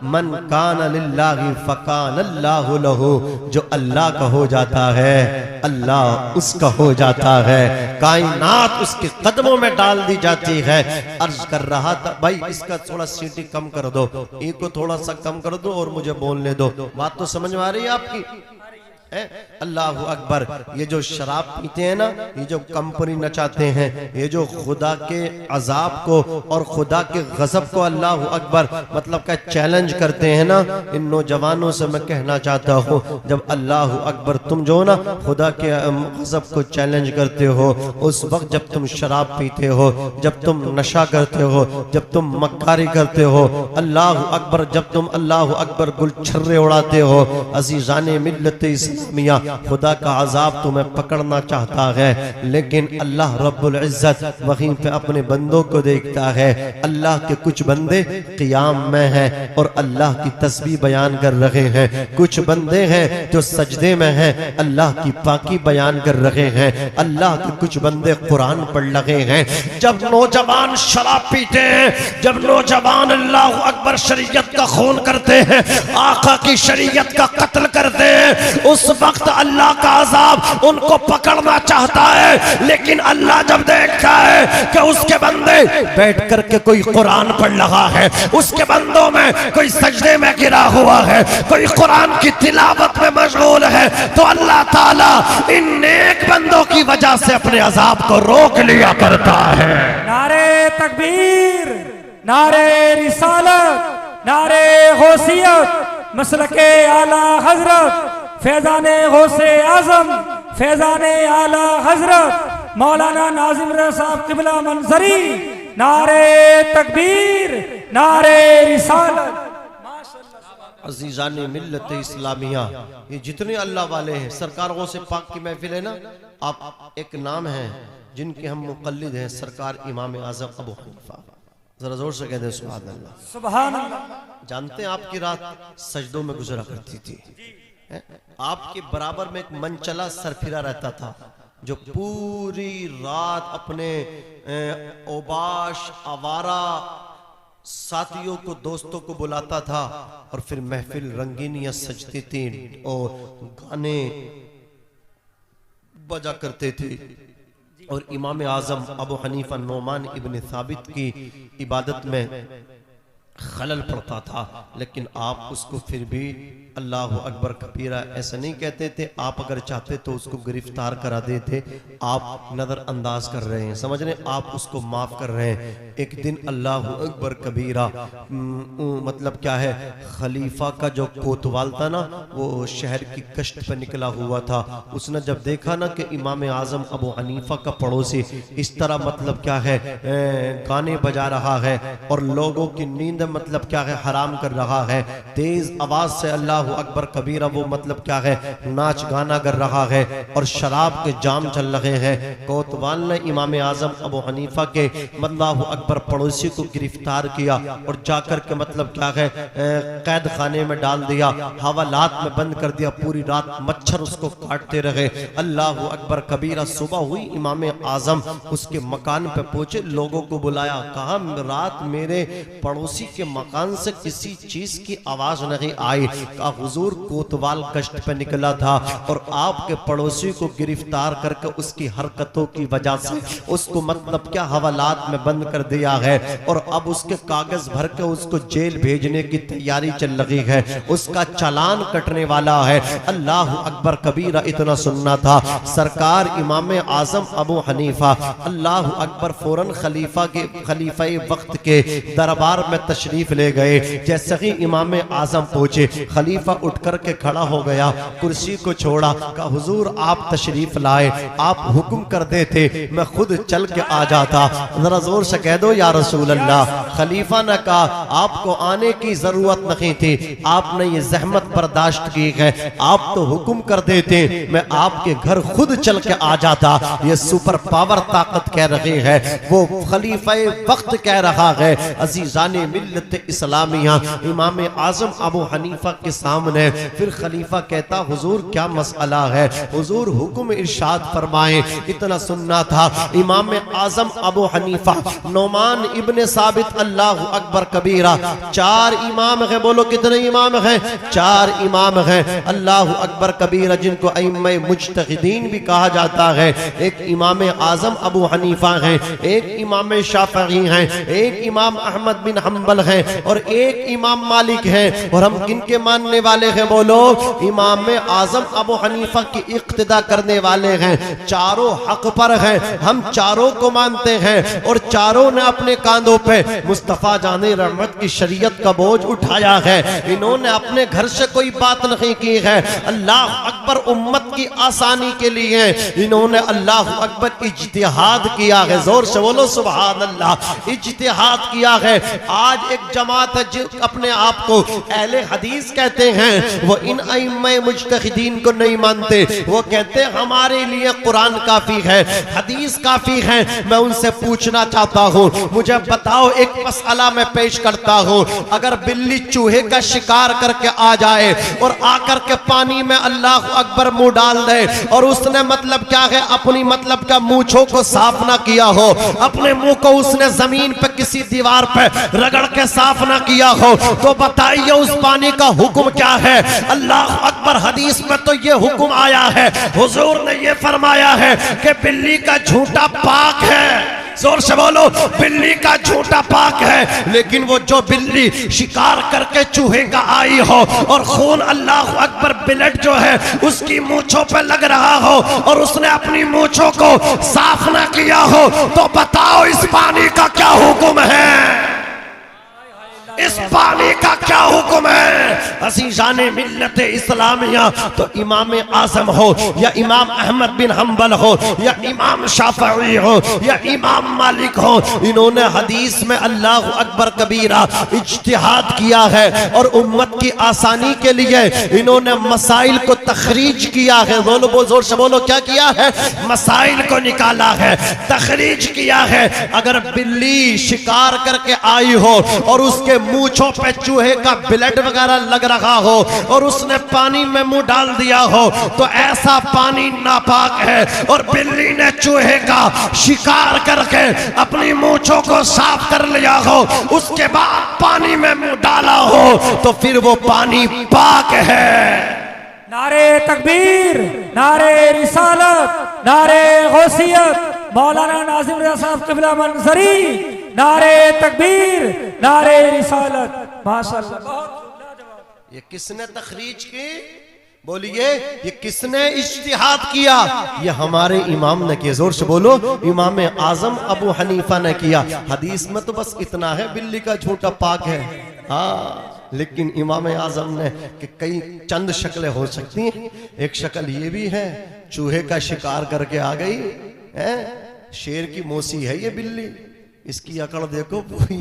मन कान लिल्लाहि फकान अल्लाहु लहू, जो अल्लाह का हो जाता है अल्लाह उसका हो जाता है, कायनात उसके कदमों में डाल दी जाती है। अर्ज कर रहा था भाई इसका थोड़ा सीटी कम कर दो, एक को थोड़ा सा कम कर दो और मुझे बोलने दो, बात तो समझ में आ रही है आपकी? अल्लाह अकबर। ये जो शराब पीते हैं ना, ये जो कंपनी नचाते हैं, ये जो खुदा के अजाब को और खुदा के गजब को अल्लाह अकबर मतलब का चैलेंज करते हैं ना, इन नौजवानों से मैं कहना चाहता हूँ, जब अल्लाह अकबर तुम जो ना खुदा के गजब को चैलेंज करते हो, उस वक्त जब तुम शराब पीते हो, जब तुम नशा करते हो, जब तुम मक्कारी करते हो, अल्लाह अकबर, जब तुम अल्लाह अकबर गुलछर्रे उड़ाते हो, अजीजाने मिल्लत मियाँ खुदा का अजाब तुम्हें पकड़ना चाहता है, लेकिन अल्लाह रब्बुल इज्जत वहीं पे अपने बंदों को देखता है। अल्लाह के कुछ बंदे क़ियाम में हैं और अल्लाह की तस्बीह बयान कर रहे हैं, कुछ बंदे हैं जो सजदे में हैं, अल्लाह की पाकी बयान कर रहे हैं, अल्लाह के कुछ बंदे कुरान पढ़ रहे हैं। जब नौजवान शराब पीते हैं, जब नौजवान अल्लाह अकबर शरीयत का खून करते हैं, आका की शरीयत का कत्ल करते हैं, उस वक्त अल्लाह का अजाब उनको पकड़ना चाहता है, लेकिन अल्लाह जब देखता है कि उसके बंदे बैठ करके कोई कुरान पढ़ रहा है, उसके बंदों में कोई सजदे में गिरा हुआ है, कोई कुरान की तिलावत में मशगूल है, तो अल्लाह ताला इन नेक बंदों की वजह से अपने अजाब को रोक लिया करता है। नारे तकबीर, नारे रिसालत, नारे गौसियत, मसलके आला हजरत फैजाने गौसे आजम, फैजाने आला हजरत मौलाना नाजिम रज़ा साहब क़िबला मंजरी। नारे तकबीर, नारे रिसालत। अजीज़ाने मिल्लत इस्लामिया, ये जितने अल्लाह वाले हैं, सरकारों से पाक की महफिल है ना, आप एक नाम है जिनके हम मुक़ल्लिद हैं, सरकार इमाम आज़म अबू हनीफा। जरा जोर से कहते हैं सुभान अल्लाह, सुभान अल्लाह। जानते हैं आपकी रात सजदों में गुजरा करती थी, आपके बराबर में एक मनचला सरफिरा रहता था जो पूरी रात अपने ओबाश आवारा साथियों को, दोस्तों को बुलाता था और फिर महफिल रंगीनियां सजती थी और गाने बजा करते थे, और इमाम आजम अबू हनीफा नोमान इब्न साबित की इबादत में खलल पड़ता था, लेकिन आप उसको फिर भी अल्लाह अकबर कबीरा ऐसा नहीं कहते थे। आप अगर चाहते तो उसको गिरफ्तार करा देते, आप नज़रअंदाज कर रहे हैं, समझ रहे, आप उसको माफ़ कर रहे हैं। एक दिन अल्लाह अकबर कबीरा मतलब क्या है, खलीफा का जो कोतवाल था ना, वो शहर की कश्त पर निकला हुआ था, उसने जब देखा ना कि इमाम आज़म अबू हनीफा का पड़ोसी इस तरह मतलब क्या है गाने बजा रहा है और लोगों की नींद मतलब क्या है हराम कर रहा है, तेज आवाज से अल्लाह अकबर कबीरा वो मतलब क्या है नाच गाना कर रहा है और शराब के जाम चल रहे हैं, कोतवाल ने इमाम आजम अबू हनीफा के अल्लाह अकबर पड़ोसी को गिरफ्तार किया और जाकर के मतलब क्या है कैद खाने में डाल दिया, हवालात में बंद कर दिया, पूरी रात मच्छर उसको काटते रहे। अल्लाह अकबर कबीरा, सुबह हुई, इमाम आजम उसके मकान पे पहुंचे, लोगों को बुलाया, कहा रात मेरे पड़ोसी के मकान से किसी चीज की आवाज नहीं आई, कहा हुजूर कोतवाल कष्ट पे निकला था और आपके पड़ोसी को गिरफ्तार करके उसकी हरकतों की वजह से उसको मतलब क्या हवालात में बंद कर दिया है और अब उसके कागज भर के उसको जेल भेजने की तैयारी चल रही है, उसका चालान कटने वाला है। अल्लाह अकबर कबीरा, इतना सुनना था, सरकार इमाम आजम अबू हनीफा अल्लाह अकबर फौरन खलीफा वक्त के दरबार में तशरीफ ले गए। जैसे ही इमाम आजम पहुंचे, खलीफा उठ कर के खड़ा हो गया, कुर्सी को छोड़ा, कहा हुजूर आप तशरीफ लाए, आप हुक्म कर देते मैं खुद चल के आ जाता, जरा जोर से कह दो या रसूल अल्लाह। खलीफा ने कहा आपको आने की जरूरत नहीं थी, आपने ये जहमत बर्दाश्त की है, आप तो हुक्म कर देते मैं आपके घर खुद चल के आ जाता। ये सुपर पावर ताकत कह रहे हैं, वो खलीफा वक्त कह रहा है। अजीजाने मिल्लत इस्लामिया, इमाम आजम अबू हनीफा के सामने सामने। फिर खलीफा कहता हुजूर क्या मसला है? हुजूर हुक्म इरशाद फरमाए। इतना सुनना था। इमाम आजम अबू हनीफा नोमान इब्ने साबित अल्लाह अकबर कबीरा, 4 इमाम है। बोलो कितने इमाम हैं? 4 इमाम हैं अल्लाह अकबर कबीरा, जिनको अइम्मे मुज्तहिदीन भी कहा जाता है। एक इमाम आजम अबू हनीफा हैं, एक इमाम शाफई हैं, एक इमाम अहमद बिन हम्बल हैं और एक इमाम मालिक हैं। और हम किनके मानने वाले हैं? बोलो इमाम आजम अबू हनीफा की इक्तिदा करने वाले हैं। चारों हक पर हैं, हम चारों को मानते हैं और चारों ने अपने कांधों पे मुस्तफा जाने रहमत की शरीयत का बोझ उठाया है। इन्होंने अपने घर से कोई बात नहीं की है। अल्लाह अकबर उम्मत की आसानी के लिए इन्होंने अल्लाह अकबर इज्तिहाद किया है। जोर से बोलो सुभान अल्लाह। इज्तिहाद किया है। आज एक जमात है जो अपने आप को अहले हदीस कहते हैं, वो इन अइम्मे मुज्तहिदीन को नहीं मानते। वो कहते हैं हमारे लिए कुरान काफी है, हदीस काफी है। मैं उनसे पूछना चाहता हूँ, मुझे बताओ एक मसला मैं पेश करता हूँ। अगर बिल्ली चूहे का शिकार करके आ जाए और आकर के पानी में अल्लाह अकबर मुंह डाल दे और उसने मतलब क्या है अपनी मतलब का मूंछों को साफ ना किया हो, अपने मुंह को उसने जमीन पे किसी दीवार पे रगड़ के साफ ना किया हो, तो बताइए उस पानी का हुक्म क्या है? अल्लाह अकबर हदीस में तो ये हुक्म आया है, हुजूर ने ये फरमाया है कि बिल्ली का झूठा पाक है। जोर से बोलो बिल्ली का झूठा पाक है। लेकिन वो जो बिल्ली शिकार करके चूहे का आई हो और खून अल्लाह अकबर ब्लड जो है उसकी मूंछों पे लग रहा हो और उसने अपनी मूंछों को साफ ना किया हो, तो बताओ इस पानी का क्या हुक्म है? इस पानी का क्या हुक्म है? अज़ीज़ाने मिल्लत इस्लामिया, तो इमाम आज़म हो या इमाम अहमद बिन हम्बल हो या इमाम शाफ़ई हो या इमाम मालिक हो, इन्होंने हदीस में अल्लाह अकबर कबीरा इज्तिहाद किया है और उम्मत की आसानी के लिए इन्होंने मसाइल को तखरीज किया है। बोलो जोर से बोलो, क्या किया है? मसाइल को निकाला है, तखरीज किया है। अगर बिल्ली शिकार करके आई हो और उसके मूंछों पे चूहे का ब्लड वगैरह लग रहा हो और उसने पानी में मुंह डाल दिया हो, तो ऐसा पानी नापाक है। और बिल्ली ने चूहे का शिकार करके अपनी मूंछों को साफ कर लिया हो, उसके बाद पानी में मुंह डाला हो, तो फिर वो पानी पाक है। नारे तकबीर, नारे रिसालत, नारे गौसियत, मौलाना नाज़िम रज़ा साहब क़िबला मंज़री, नारे तकबीर, नारे रिसालत। माशाअल्लाह। ये किसने तखरीज की? बोलिए, ये किसने इज्तिहाद किया? ये हमारे इमाम ने किया। जोर से बोलो, इमाम आजम अबू हनीफा ने किया। हदीस में तो बस इतना है, बिल्ली का झूठा पाक है। हाँ, लेकिन इमाम आजम ने कि कई चंद शक्लें हो सकती हैं। एक शक्ल ये भी है, चूहे का शिकार करके आ गई है, शेर की मौसी है ये बिल्ली, इसकी अकड़ देखो पूरी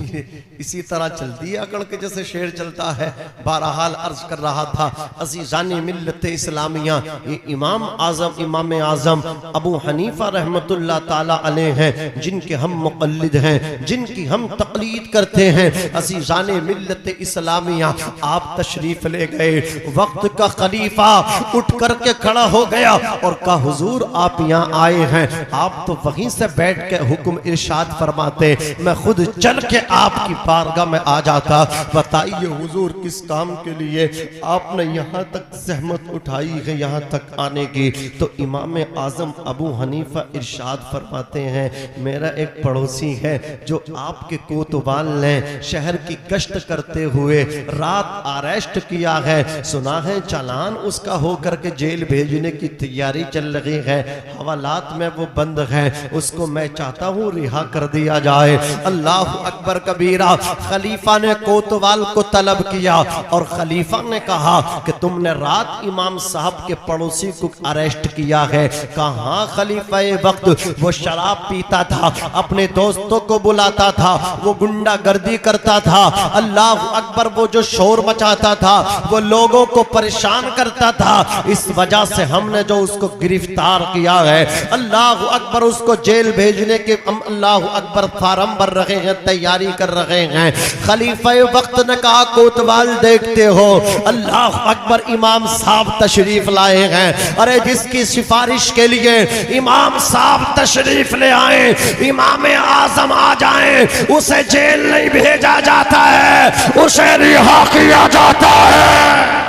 इसी तरह चलती है अकड़ के जैसे शेर चलता है। बहरहाल अर्ज कर रहा था, अज़ीज़ाने मिल्लत इस्लामिया, ये इमाम आज़म इमाम आज़म अबू हनीफा रहमतुल्लाह ताला अलैह हैं, जिनके हम मुक़ल्लिद हैं, जिनकी हम तक़लीद करते हैं। अज़ीज़ाने मिल्लत इस्लामिया, आप तशरीफ़ ले गए, वक्त का खलीफा उठ करके खड़ा हो गया और कहा हुजूर आप यहाँ आए हैं। आप तो वहीं से बैठ के हुक्म इरशाद फरमाते, मैं खुद चल के आपकी बारगाह में आ जाता। बताइए हुजूर किस काम के लिए आपने यहाँ तक ज़हमत उठाई है यहाँ तक आने की? तो इमाम आज़म अबू हनीफा इरशाद फरमाते हैं, मेरा एक पड़ोसी है जो आपके कोतवाल ने शहर की गश्त करते हुए रात अरेस्ट किया है, सुना है चालान उसका हो करके जेल भेजने की तैयारी चल रही है, हवालात में वो बंद है, उसको मैं चाहता हूँ रिहा कर दिया जाए। अल्लाह अकबर कबीरा। खलीफा ने कोतवाल को तलब किया और खलीफा ने कहा कि तुमने रात इमाम साहब के पड़ोसी को अरेस्ट किया है। कहा खलीफा वक्त वो शराब पीता था, अपने दोस्तों को बुलाता था, वो गुंडागर्दी करता था, अल्लाह अकबर वो जो शोर मचाता था, वो लोगों को परेशान करता था। इस वजह से हमने जो उसको गिरफ्तार किया है, अल्लाह अकबर उसको जेल भेजने के अल्लाह अकबर फार्म भर रहे हैं, तैयारी कर रहे हैं। खलीफा वक्त ने कहा कोतवाल देखते हो, अल्लाह अकबर, इमाम साहब तशरीफ लाए हैं। अरे जिसकी सिफारिश के लिए इमाम साहब तशरीफ ले आए, इमाम आजम आ जाए, उसे जेल नहीं भेजा जाता है, उसे रिहा किया जाता है।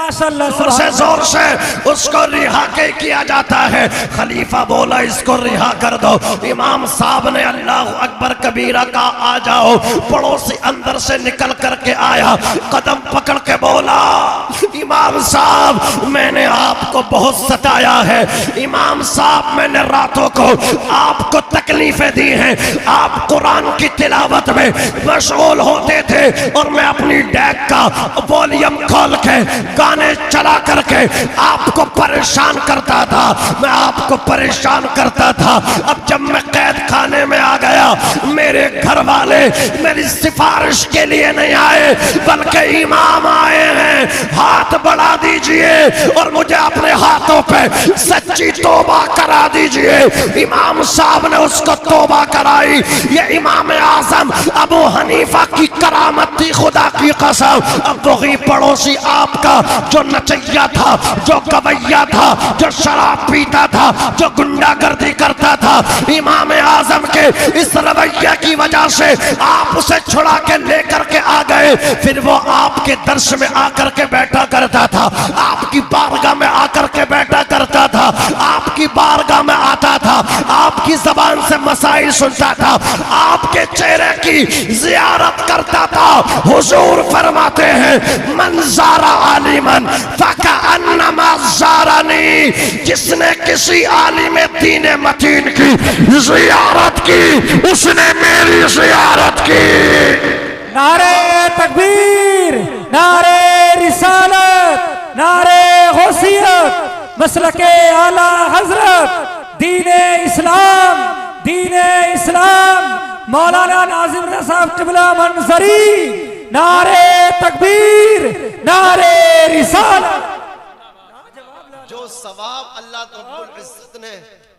जोर से उसको रिहा किया जाता है। खलीफा बोला इसको रिहा कर दो। इमाम साहब ने अल्लाह अकबर कबीरा का आ जाओ। पड़ोसी अंदर से निकल करके आया, कदम पकड़ के बोला, इमाम साहब मैंने आपको बहुत सताया है। इमाम साहब मैंने रातों को आपको तकलीफें दी हैं। आप कुरान की तिलावत में मशगूल होते थे और मैं अपनी डेक का वॉल्यूम खोल के गाने चला करके आपको परेशान करता था, मैं आपको परेशान करता था। अब जब मैं कैद खाने में आ गया, मेरे घर वाले मेरी सिफारिश के लिए नहीं आए, बल्कि इमाम आए हैं। हाथ बढ़ा दीजिए और मुझे अपने हाथों पे सच्ची तौबा करा दीजिए। इमाम साहब ने उसको तौबा कराई। ये इमाम आजम अबू हनीफा की करामत थी, खुदा की कसम। अब वही पड़ोसी आपका जो नचैया था, जो गवैया था, जो शराब पीता था, जो गुंडागर्दी करता था, इमाम आजम के इस रवैया की वजह से आप उसे छुड़ा के लेकर के आ गए। फिर वो आपके दर्श में आकर के बैठा करता था, आपकी बारगाह में आकर के बैठा करता था, आपकी बारगाह में आता था, आपकी जबान से मसाइल सुनता था, आपके चेहरे की जियारत करता था। हुजूर फरमाते हैं, मंजारा आलिमन फकअन्नमा ज़ारनी, जिसने किसी आलिम दीन मतीन की जियारत की, उसने मेरी जियारत की। नारे तकबीर, नारे रिसालत, नारे गौसियत, मसलके आला हजरत, दीने इस्लाम, दीने इस्लाम, मौलाना नाजिम रज़ा साहब क़िबला मंजरी। नारे तकबीर, नारे रिसालत। जो सवाब अल्लाह रब्बुल इज्जत ने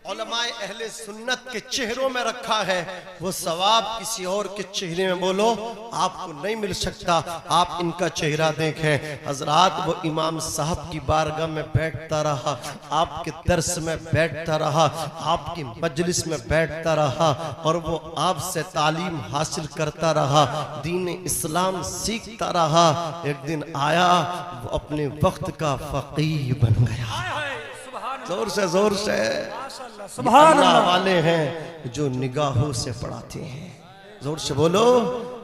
उलमाए अहले सुन्नत के चेहरों में रखा है, वो सवाब किसी और के चेहरे में बोलो आपको नहीं मिल सकता। आप इनका चेहरा देखें। हजरात, वो इमाम साहब की बारगाह में बैठता रहा, आपके दर्स में बैठता रहा, आपकी मजलिस में बैठता रहा और वो आपसे तालीम हासिल करता रहा, दीन इस्लाम सीखता रहा। एक दिन आया, वो अपने वक्त का फकीह बन गया। जोर से अल्लाह वाले हैं जो निगाहों से पढ़ाते हैं। जोर से बोलो,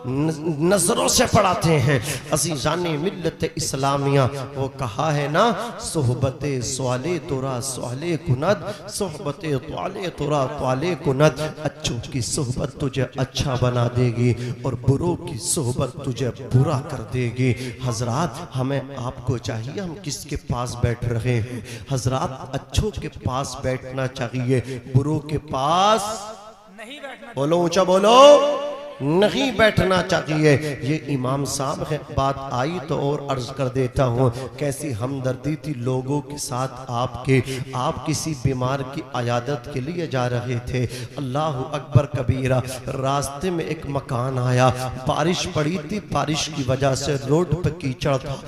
नजरों से पढ़ाते हैं। अज़ीज़ाने मिल्लत इस्लामिया, वो कहा है ना, सोहबते सवाले तोरा सवाले कुनद, सोहबते तवाले तोरा तवाले कुनद। अच्छों की सोहबत तुझे अच्छा बना देगी और बुरों की सोहबत तुझे बुरा कर देगी। हजरात, हमें आपको चाहिए हम किसके पास बैठ रहे हैं? हजरात, अच्छों के पास बैठना चाहिए, बुरों के पास नहीं बैठना। बोलो, ऊंचा बोलो, नहीं बैठना चाहिए। ये इमाम साहब है, बात आई तो और अर्ज कर देता हूँ। कैसी हमदर्दी थी लोगों के साथ आपके। आप किसी बीमार की अयादत के लिए जा रहे थे, अल्लाह अकबर कबीरा, रास्ते में एक मकान आया, बारिश पड़ी थी, बारिश की वजह से रोड पे कीचड़ था,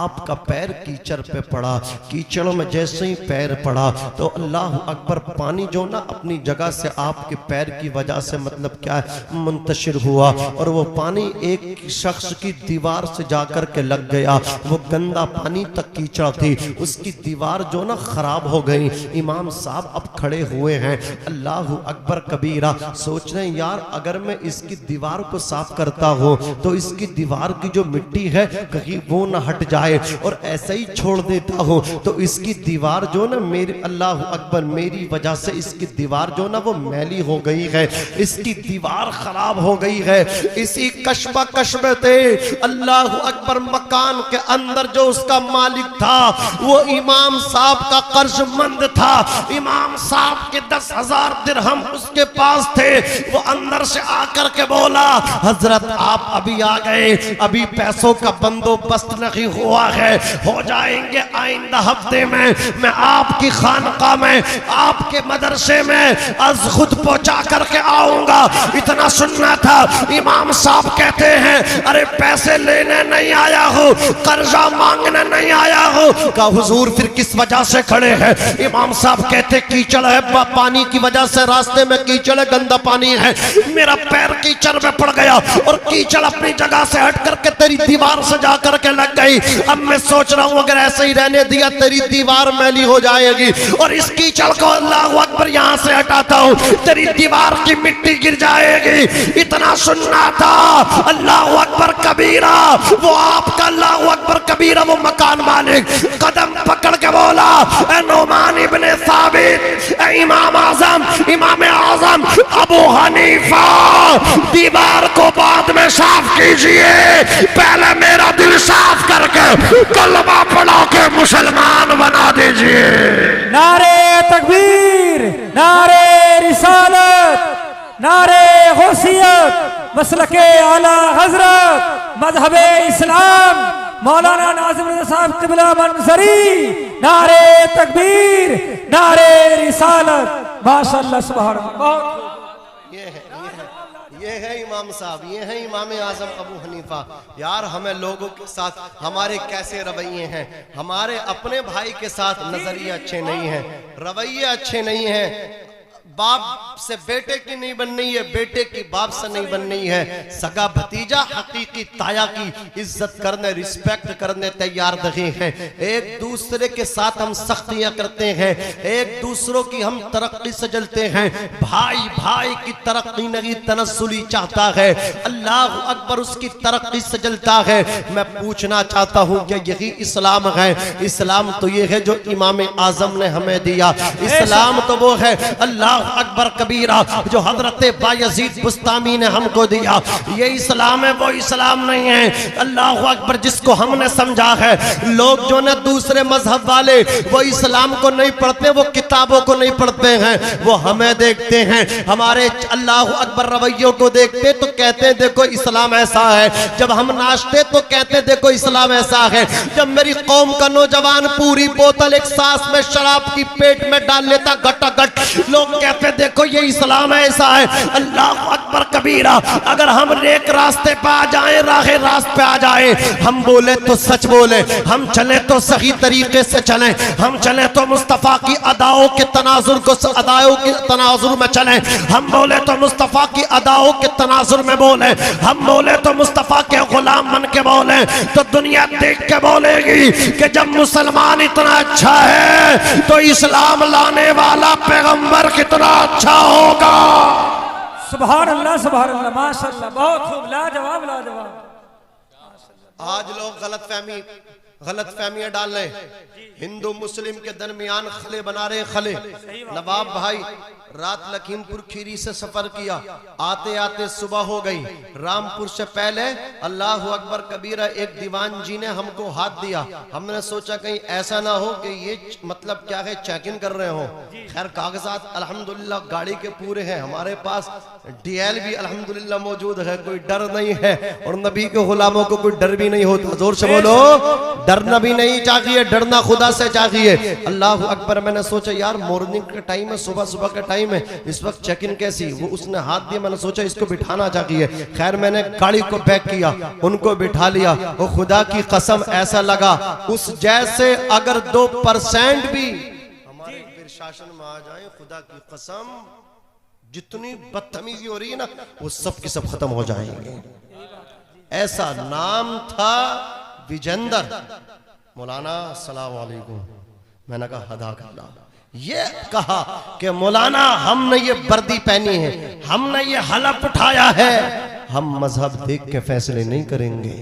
आपका पैर कीचड़ पे पड़ा। कीचड़ में जैसे ही पैर पड़ा तो अल्लाह अकबर, पानी जो ना अपनी जगह से आपके पैर की वजह से मतलब क्या है मुंतशिर हुआ और वो पानी एक शख्स की दीवार से जाकर के लग गया। वो गंदा पानी तक कीचड़ थी, उसकी दीवार जो ना खराब हो गई। इमाम साहब अब खड़े हुए हैं, अल्लाह अकबर कबीरा, सोच रहे हैं यार अगर मैं इसकी दीवार को साफ करता हूँ तो इसकी दीवार की जो मिट्टी है कहीं वो ना हट जाए, और ऐसा ही छोड़ देता हूँ तो इसकी दीवार जो ना मेरी, अल्लाह अकबर, मेरी वजह से इसकी दीवार जो ना वो मैली हो गई है, इसकी दीवार खराब हो गई गई है। इसी कशबा कशबे थे, अल्लाह अकबर, मकान के अंदर जो उसका मालिक था वो इमाम साहब का कर्जमंद था। इमाम साहब के 10,000 दिरहम उसके पास थे। वो अंदर से आकर के बोला, हजरत आप अभी आ गए, अभी पैसों का बंदोबस्त नहीं हुआ है, हो जाएंगे आइंदा हफ्ते में। मैं आपकी खानका में, आपके मदरसे में आज खुद पहुंचा करके आऊंगा। इतना सुनना था। इमाम साहब कहते हैं, अरे पैसे लेने नहीं आया हो, कर्जा मांगने नहीं आया हो। कहा हुजूर फिर किस वजह से खड़े हैं? इमाम साहब कहते कीचड़ है, पानी की वजह से रास्ते में कीचड़ है, गंदा पानी है, मेरा पैर कीचड़ में पड़ गया और कीचड़ अपनी जगह से हट करके तेरी दीवार से जा करके लग गई। अब मैं सोच रहा हूं अगर ऐसे ही रहने दिया तेरी दीवार मैली हो जाएगी और इस कीचड़ को अल्लाह अकबर यहां से हटाता हूं, तेरी दीवार की मिट्टी गिर जाएगी। इतना सुनना था। अल्लाह अकबर कबीरा, वो आपका अल्लाह अकबर कबीरा, वो मकान मालिक कदम पकड़ के बोला, ए नोमान इब्ने साबित, ए इमाम आजम, इमाम आजम अबू हनीफा, दीवार को बाद में साफ कीजिए, पहले मेरा दिल साफ करके कलमा पढ़ा के मुसलमान बना दीजिए। नारे तकबीर, नारे रिसालत, नारे गौसियत, मसलके आला हजरत, मजहबे इस्लाम, मौलाना नाज़िम रज़ा साहब क़िबला मंसरी, नारे तकबीर, नारे रिसालत, माशाअल्लाह सुभान अल्लाह। ये है इमाम साहब, ये है इमाम आजम अबू हनीफा। यार हमें लोगों के साथ हमारे कैसे रवैये हैं, हमारे अपने भाई के साथ नजरिए अच्छे नहीं हैं, रवैये अच्छे नहीं हैं। बाप से बेटे की नहीं बननी है, बेटे की बाप से नहीं बननी है। सगा भतीजा हकीकी ताया की इज्जत करने, रिस्पेक्ट करने तैयार नहीं है। एक दूसरे के साथ हम सख्तियां करते हैं, एक दूसरों की हम तरक्की से जलते हैं। भाई भाई की तरक्की नहीं तनस्सुली चाहता है, अल्लाह अकबर उसकी तरक्की से जलता है। मैं पूछना चाहता हूं कि यही इस्लाम है? इस्लाम तो ये है जो इमाम आजम ने हमें दिया। इस्लाम तो वो है अल्लाह अकबर कबीरा जो हजरत बायजीद बुस्तामी ने हमको दिया। ये इस्लाम है, वो इस्लाम नहीं है। अल्लाह अकबर जिसको हमने समझा है। लोग जो ना दूसरे मजहब वाले वो इस्लाम को नहीं पढ़ते, वो किताबों को नहीं पढ़ते हैं, वो हमें देखते हैं, हमारे अल्लाह अकबर रवैयों को देखते तो कहते हैं देखो इस्लाम ऐसा है। जब हम नाचते तो कहते हैं देखो इस्लाम ऐसा है। जब मेरी कौम का नौजवान पूरी बोतल एक सांस में शराब की पेट में डाल लेता गटागट, लोग कहते देखो ये इस्लाम ऐसा है। अल्लाह अकबर कबीरा। अगर हम नेक रास्ते पे आ जाए, राहे रास्त पे आ जाए, हम बोले तो सच बोले, हम चले तो सही तरीके से चले, हम चले तो मुस्तफ़ा की अदाओं के तनाजुर को अदाओं के तनाजुर में चले, हम बोले तो मुस्तफ़ा की अदाओं के तनाजुर में बोले, हम बोले तो मुस्तफ़ा के गुलाम बन के बोले, तो दुनिया देख के बोलेगी कि जब मुसलमान इतना अच्छा है तो इस्लाम लाने वाला पैगंबर कितना अच्छा होगा। सुभान अल्लाह, सुभान अल्लाह, माशाअल्लाह, बहुत खूब, लाजवाब लाजवाब। आज लोग गलत फहमियां डाल रहे, हिंदू मुस्लिम के दरमियान खले बना रहे। खले नवाब भाई रात लखीमपुर खीरी से सफर किया, आते आते सुबह हो गई। रामपुर से पहले अल्लाह अकबर कबीरा एक दीवान जी ने हमको हाथ दिया। हमने सोचा कहीं ऐसा ना हो कि ये मतलब क्या है चेक इन कर रहे हो। खैर कागजात अल्हम्दुलिल्लाह गाड़ी के पूरे हैं, हमारे पास डीएल भी अल्हम्दुलिल्लाह मौजूद है, कोई डर नहीं है। और नबी के गुलामों को कोई डर भी नहीं होता। जोर से बोलो, डरना भी नहीं चाहिए, डरना खुदा से चाहिए। अल्लाह अकबर। मैंने सोचा यार मॉर्निंग का टाइम है, सुबह सुबह का टाइम है, इस वक्त चेक इन कैसी? वो उसने हाथ दिया, मैंने सोचा इसको बिठाना चाहिए। खैर मैंने गाड़ी को बैक किया, उनको बिठा लिया। वो खुदा की कसम ऐसा लगा उस जैसे अगर 2% भी हमारे प्रशासन में आ जाए, खुदा की कसम जितनी बदतमीजी हो रही है ना वो सब की सब खत्म हो जाएंगे। ऐसा नाम था विजेंदर। मौलाना अस्सलाम वालेकुम। मैंने कहा हदा करना। ये कहा कि मौलाना हमने ये वर्दी पहनी है, हमने ये हलफ उठाया है, हम मजहब देख के फैसले नहीं करेंगे,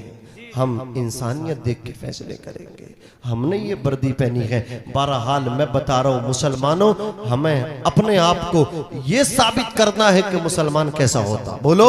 हम इंसानियत देख के फैसले करेंगे। हमने ये वर्दी पहनी है। बहरहाल मैं बता रहा हूँ मुसलमानों, हमें अपने आप को ये साबित करना है कि मुसलमान कैसा होता। बोलो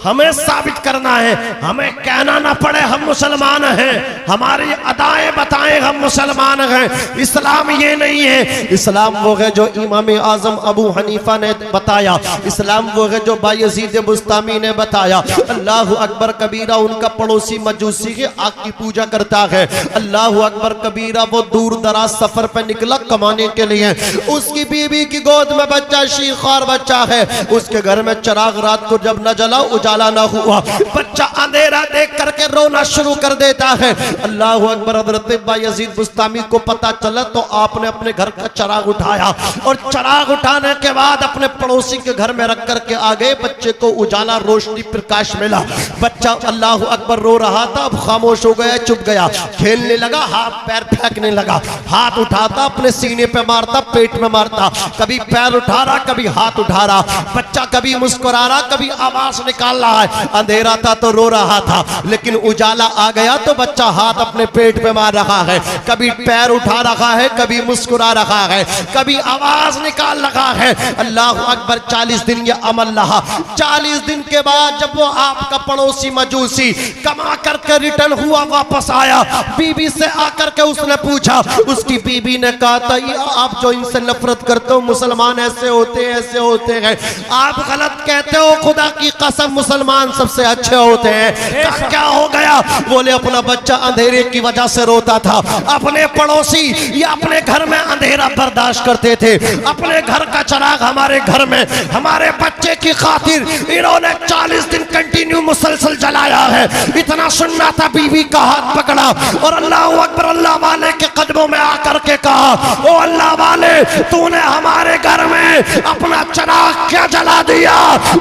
हमें साबित करना है, हमें कहना ना पड़े हम मुसलमान हैं, हमारी अदाएं बताएं हम मुसलमान हैं। इस्लाम ये नहीं है। इस्लाम वो है जो इमाम आजम अबू हनीफा ने बताया, इस्लाम वो है जो बायजीद बुस्तामी ने बताया। अल्लाह अकबर कबीरा उनका पड़ोसी मजूसी की आग की पूजा करता है। अल्लाह अकबर कबीरा वो दूर दराज सफर पे निकला कमाने के लिए, उसकी बीवी की गोद में बच्चा शीखार बच्चा है, उसके घर में चिराग रात को जब न जला उजाला न हुआ, बच्चा अंधेरा देख करके रोना शुरू कर देता है। अल्लाह अकबर हज़रत बायजीद बुस्तामी को पता चला तो आपने अपने घर का चिराग उठाया और चिराग उठाने के बाद अपने पड़ोसी के घर में रख करके आ गए। बच्चे को उजाला रोशनी प्रकाश मिला, बच्चा अल्लाह अकबर रो रहा था, अब खामोश हो गया, चुप गया, खेलने लगा, हाथ पैर फेंकने लगा, हाथ उठाता अपने सीने पे मारता, पेट में मारता, कभी पैर उठा रहा कभी हाथ उठा रहा, बच्चा कभी मुस्कुरा रहा कभी आवाज निकाल रहा है। अंधेरा था तो रो रहा था, लेकिन उजाला आ गया तो बच्चा हाथ अपने पेट पे मार रहा है, कभी पैर उठा रहा है, कभी मुस्कुरा रहा है, कभी आवाज निकाल रहा है। अल्लाह अकबर 40 दिन ये अमल रहा। 40 दिन के बाद जब वो आपका पड़ोसी मजूसी कमा करके रिटर्न हुआ, वापस आया, बीबी से आकर के उसने पूछा, उसकी बीबी ने कहा था आप जो इनसे नफरत करते हो, मुसलमान ऐसे होते हैं, ऐसे होते हैं, आप गलत कहते हो, खुदा की कसम मुसलमान सबसे अच्छे होते हैं। क्या हो गया? बोले अपना बच्चा अंधेरे की वजह से रोता था, अपने पड़ोसी या अपने घर में अंधेरा बर्दाश्त करते थे, अपने घर का चिराग हमारे घर में हमारे बच्चे की खातिर इन्होंने 40 दिन कंटिन्यू मुसलसल जलाया है। इतना सुनना था, बीवी का हाथ पकड़ा और अल्लाह अकबर अल्लाह वाले के कदमों में आकर के कहा, ओ अल्लाह वाले, तूने हमारे घर में अपना चिराग क्या जला दिया,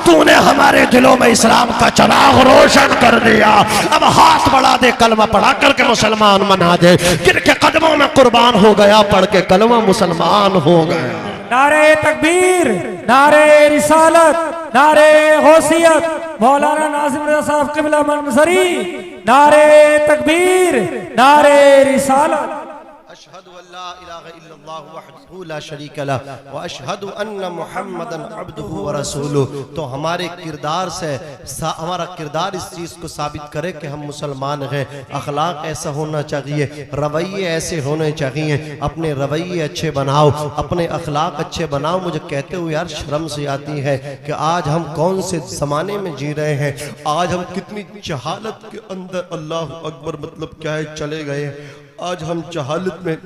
तूने हमारे दिलों में इस्लाम का चिराग रोशन कर दिया। अब हाथ बढ़ा दे, कलमा पढ़ा करके मुसलमान मना दे, जिनके कदमों में कुर्बान हो गया, पढ़ के कलमा मुसलमान हो गया। नारे तकबीर, नारे रिसालत, नारे गौसियत, मौलाना नाज़िम रज़ा साहब क़िबला मनसरी, नारे तकबीर, नारे रिसालत। अशहदु अल्ला इलाहा इल्लल्लाह वहदहू ला शरीका लह व अशहदु अन्ना मुहम्मदन अब्दुहु व रसूलुहु। तो हमारे किरदार से हमारा किरदार इस चीज़ को साबित करे कि हम मुसलमान हैं। अखलाक ऐसा होना चाहिए, रवैये ऐसे होने चाहिए, अपने रवैये अच्छे बनाओ, अपने अखलाक अच्छे बनाओ। मुझे कहते हुए यार शर्म से आती है कि आज हम कौन से ज़माने में जी रहे हैं, आज हम कितनी जहालत के अंदर, अल्लाह अकबर, मतलब क्या है, चले गए। आज हम जहालत में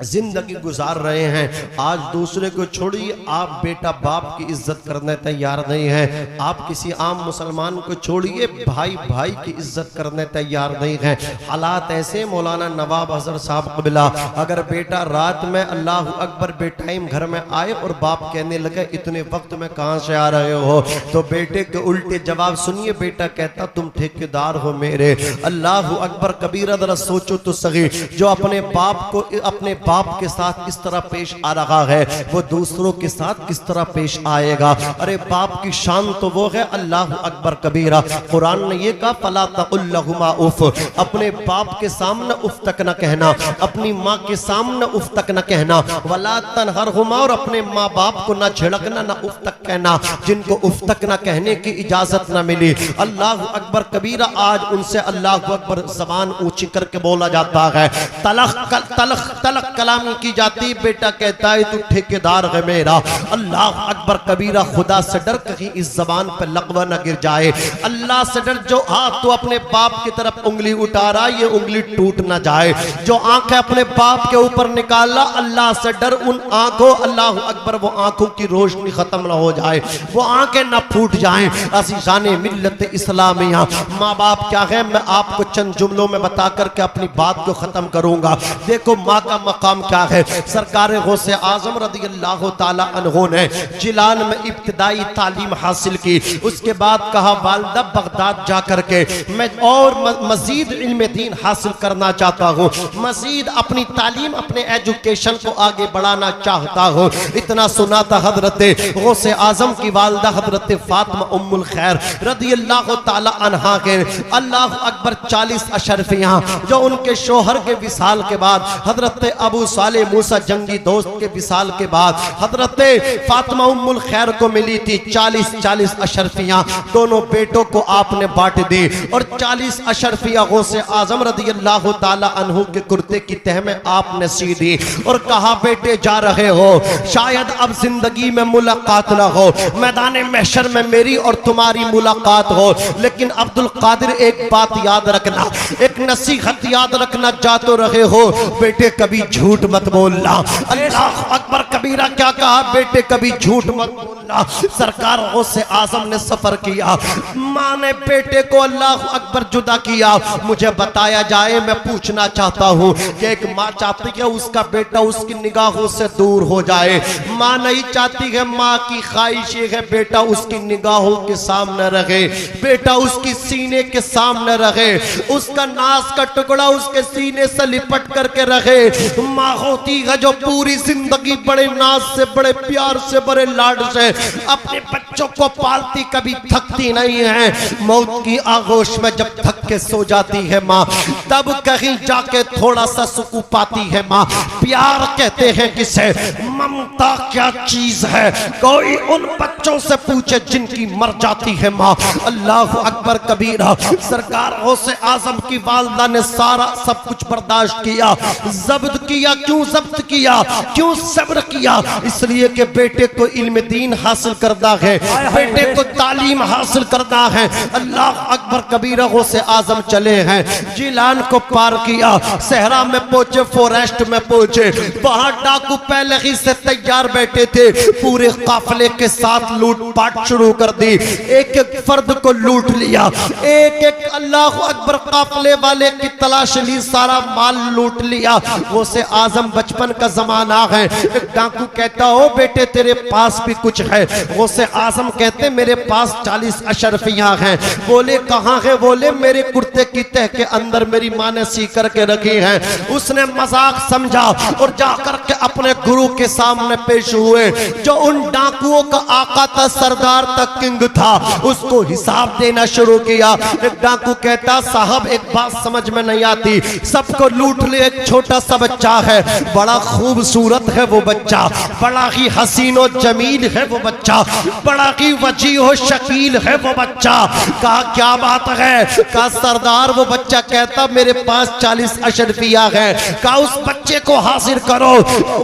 जिंदगी गुजार रहे हैं। आज दूसरे को छोड़िए, आप बेटा बाप की इज्जत करने तैयार नहीं है, आप किसी आम मुसलमान को छोड़िए, भाई भाई की इज्जत करने तैयार नहीं है। हालात ऐसे, मौलाना नवाब हज़रत साहब क़िबला, अगर बेटा रात में अल्लाह अकबर बेटाइम घर में आए और बाप कहने लगे इतने वक्त में कहाँ से आ रहे हो, तो बेटे के उल्टे जवाब सुनिए, बेटा कहता तुम ठेकेदार हो मेरे। अल्लाह अकबर कबीरा, जरा सोचो तो सही, जो अपने बाप को अपने बाप के साथ इस तरह पेश आ रहा है, वो दूसरों के साथ किस तरह पेश आएगा। अरे बाप की शान तो वो है, अल्लाह अकबर कबीरा। कुरान ने ये कहा, फला तकुल लहुमा उफ, अपने बाप के सामने उफ तक न कहना, अपनी माँ के सामने उफ तक न कहना, वला तनहरहुमा, और अपने माँ बाप को न झिड़कना, न उफ तक कहना, जिनको उफ तक न कहने की इजाजत न मिली। अल्लाह अकबर कबीरा, आज उनसे अल्लाह अकबर जबान ऊंची करके बोला जाता है, तलख कलामी की जाती। बेटा कहता है तू ठेकेदार है मेरा। अल्लाह अकबर कबीरा, खुदा से डर, कहीं इस जबान पर लकवा न गिर जाए। अल्लाह से डर, जो हाथ तो अपने बाप की तरफ उंगली उठा रहा, ये उंगली टूट ना जाए। जो आंखें अपने बाप के ऊपर निकाला, अल्लाह से डर, उन आंखों, अल्लाह अकबर, वो आंखों की रोशनी खत्म ना हो जाए, वो आंखें ना फूट जाएं। अज़ीज़ाने मिल्लत इस्लामिया, माँ बाप क्या है, मैं आपको चंद जुमलों में बता करके अपनी बात को खत्म करूंगा। देखो माँ का मकाम क्या है। सरकार गौसे आजम रज़ियल्लाहु ताला अन्हु ने जिलान में इब्तिदाई तालीम हासिल की, उसके बाद कहा वालिदा बगदाद जाकर के मैं और मजीद इल्म दीन हासिल करना चाहता हूँ, मजीद अपनी तालीम, अपने एजुकेशन को आगे बढ़ाना चाहता हूँ। इतना सुना था हजरत गौसे आजम की वालिदा हजरत फातिमा उम्मुल खैर रज़ियल्लाहु ताला अन्हा के, अल्लाह अकबर, 40 अशरफियाँ जो उनके शोहर के विसाल के बाद, हजरत अबू साले मूसा जंगी दोस्त के विसाल के बाद हजरत फातिमा उम्मुल खैर को मिली थी 40 अशरफियां, दोनों बेटों को आपने बांट दी और 40 अशरफिया गौसे आजम रज़ी अल्लाह ताला अन्हु के कुर्ते की तह में आपने सी दी और कहा बेटे जा रहे हो, शायद अब जिंदगी में मुलाकात ना हो, मैदान महशर में मेरी और तुम्हारी मुलाकात हो, लेकिन अब्दुल कादिर एक बात याद रखना, एक नसीहत याद रखना, जा तो रहे हो बेटे कभी झूठ मत बोलना। अल्लाह अकबर कबीरा क्या कहा, बेटे कभी झूठ मत बोलना। सरकार गौसे आजम ने सफर किया, माँ ने बेटे को अल्लाह अकबर जुदा किया। मुझे बताया जाए, मैं पूछना चाहता हूँ कि एक माँ चाहती है उसका बेटा उसकी निगाहों से दूर हो जाए, माँ नहीं चाहती है, माँ की ख्वाहिश है बेटा उसकी निगाहों के सामने रहे, बेटा उसकी सीने के सामने रहे, उसका नाज का टुकड़ा उसके सीने से लिपट करके रहे। माँ होती है जो पूरी जिंदगी बड़े नाज से, बड़े प्यार से, बड़े लाड से अपने बच्चों को पालती, कभी थकती नहीं है। मौत की आगोश में जब थक के सो जाती है माँ, तब कहीं जाके थोड़ा सा सुकून पाती है माँ। प्यार कहते हैं किसे, ममता क्या चीज है, कोई उन बच्चों से पूछे जिनकी मर जाती है माँ। अल्लाह अकबर कबीरा। सरकार गौसे आजम की वालदा ने सारा सब कुछ बर्दाश्त किया, जब्त किया। क्यों जब्त किया, क्यों सब्र किया? इसलिए कि बेटे को इल्म दीन हासिल करना है, बेटे को तालीम हासिल करना है। अल्लाह अकबर कबीरा गौसे आजम चले हैं, जिलान को पार किया, सहरा में पहुंचे, फॉरेस्ट में पहुंचे, वहां डाकू पहले ही से तैयार बैठे थे, पूरे काफिले के साथ लूटपाट शुरू कर दी, एक एक फर्द को लूट लिया, एक एक अल्लाह अकबर काफिले वाले की तलाश ली, सारा माल लूट लिया। वो से आजम बचपन का जमाना है, एक डाकू कहता हो बेटे तेरे पास भी कुछ है, वो से आजम कहते मेरे पास 40 अशरफियां हैं। बोले कहाँ है? बोले मेरे कुर्ते की तह के अंदर मेरी माँ ने सी करके रखी है। उसने मजाक समझा और जाकर के अपने गुरु के सामने पेश हुए, जो उन डाकुओं का आका था, सरदार तक किंग था, उसको हिसाब देना शुरू किया। एक डाकू कहता साहब एक बात समझ में नहीं आती, सबको लूट ले, एक छोटा सा बच्चा है, बड़ा खूबसूरत है वो बच्चा, बड़ा ही हसीनो जमील है वो बच्चा, बड़ा ही वजीहो शकील है वो बच्चा। कहा क्या बात है? कहा सरदार वो बच्चा कहता मेरे पास 40 अशरफिया है। कहा उस बच्चे को हासिल करो।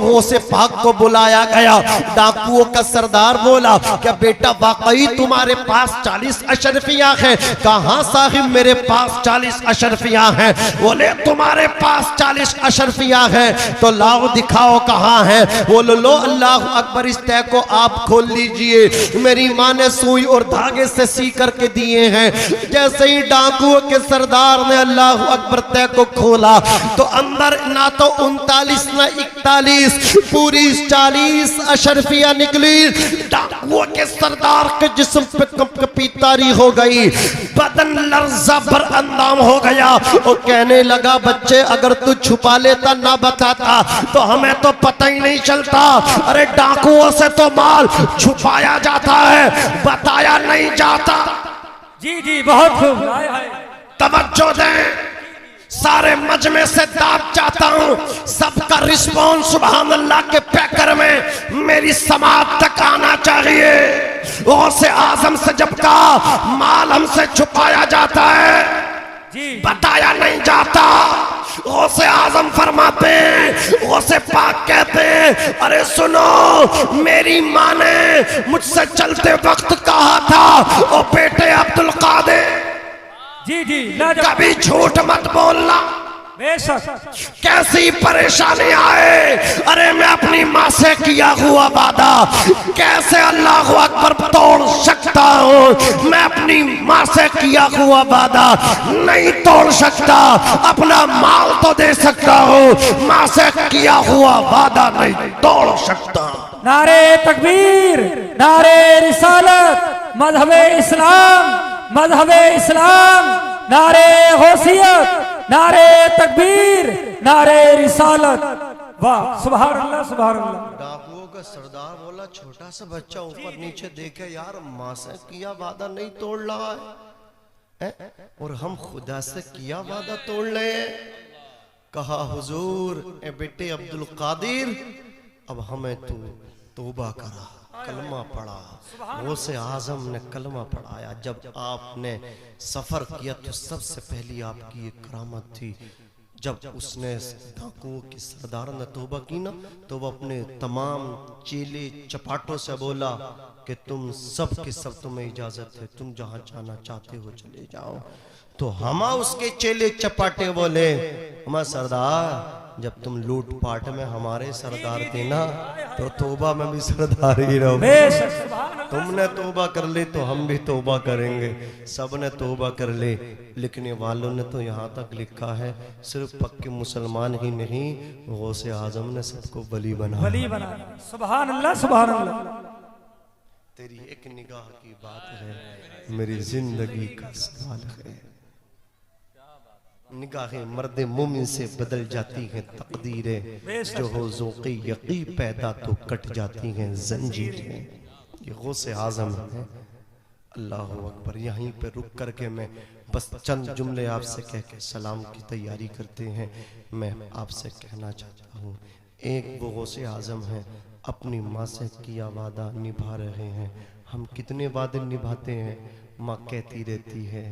वो से पाक को बुलाया गया, डाकुओं का सरदार बोला क्या बेटा वाकई तुम्हारे पास 40 अशरफिया है? कहा साहिब मेरे पास 40 अशरफिया है। बोले तुम्हारे पास 40 अशरफिया है तो लाओ दिखाओ कहाँ है। बोलो लो अल्लाह अकबर, इस तय को आप खोल लीजिए, मेरी माँ ने सुई और धागे से सी करके दिए हैं। जैसे ही डाकुओं के सरदार ने अल्लाह अकबर तय को खोला तो अंदर ना तो 39 ना 41 पूरी 40 अशरफिया निकली। डाकुओं के सरदार के जिस्म पे कंपकपी तारी हो गई, बदन लर्जा पर अंदाम हो गया। और कहने लगा बच्चे अगर तू छुपा लेता ना बताता तो हमें तो पता ही नहीं चलता। अरे डाकुओं से तो माल छुपाया जाता है, बताया नहीं जाता। जी जी बहुत खूब। तवज्जो दें, सारे मजमे से दाद चाहता हूँ, सबका रिस्पॉन्स सुभान अल्लाह के पैकर में मेरी समाज तक आना चाहिए। गौसे आजम से जब कहा माल हमसे छुपाया जाता है, बताया नहीं जाता, गौसे आजम फरमाते, गौसे पाक कहते अरे सुनो मेरी माँ ने मुझसे चलते वक्त कहा था ओ बेटे अब्दुल कादिर जी जी कभी झूठ मत बोलना। बेशक कैसी परेशानी आए, अरे मैं अपनी माँ से किया हुआ वादा कैसे अल्लाह अकबर तोड़ सकता हूँ? मैं अपनी माँ से किया हुआ वादा नहीं तोड़ सकता, अपना माल तो दे सकता हूँ, माँ से किया हुआ वादा नहीं तोड़ सकता। नारे तकबीर, नारे रिसालत, मजहबे इस्लाम, मजहबे इस्लाम, नारे गौसियत, नारे तकबीर, नारे रिसालत। वाह सुभान अल्लाह सुभान अल्लाह। डाकुओं का सरदार बोला छोटा सा बच्चा ऊपर नीचे देखे यार माँ से किया वादा नहीं तोड़ रहा है और हम खुदा से किया वादा तोड़ ले। कहा हुजूर ए बेटे अब्दुल कादिर, अब हमें तू तौबा करा, कलमा पढ़ा। गौसे आजम ने कलमा पढ़ाया। जब आपने सफर किया तो सबसे पहली आपकी एक करामत थी, जब उसने डाकुओं की सरदार ने तौबा की ना, तो वह अपने तमाम चेले चपाटों से बोला कि तुम सब के सब तुम्हें इजाजत है, तुम जहां जाना चाहते हो चले जाओ। तो हम उसके चेले चपाटे बोले, हमारा सरदार जब तुम लूट पाट में हमारे सरदार थे ना, तो तौबा में भी सरदार ही रहो। तुमने तौबा कर ली तो हम भी तौबा करेंगे। सब ने तौबा कर ले, लिखने वालों ने तो यहाँ तक लिखा है सिर्फ पक्के मुसलमान ही नहीं, गौसे आजम ने सबको बली बना। सुभान अल्लाह, सुभान अल्लाह। तेरी एक निगाह की बात है, मेरी जिंदगी का सवाल है। निगाहें मर्दे मोमिन से बदल जाती हैं तकदीरें, जो हो ज़ौक़े यक़ी पैदा तो कट जाती हैं जंजीरें। ये गौसे आज़म है। अल्लाह अकबर। यहीं पे रुक करके मैं बस चंद जुमले आपसे कह के सलाम की तैयारी करते हैं। मैं आपसे कहना चाहता हूँ, एक वो गौसे आज़म है, अपनी माँ से किया वादा निभा रहे हैं। हम कितने वादे निभाते हैं, माँ कहती रहती है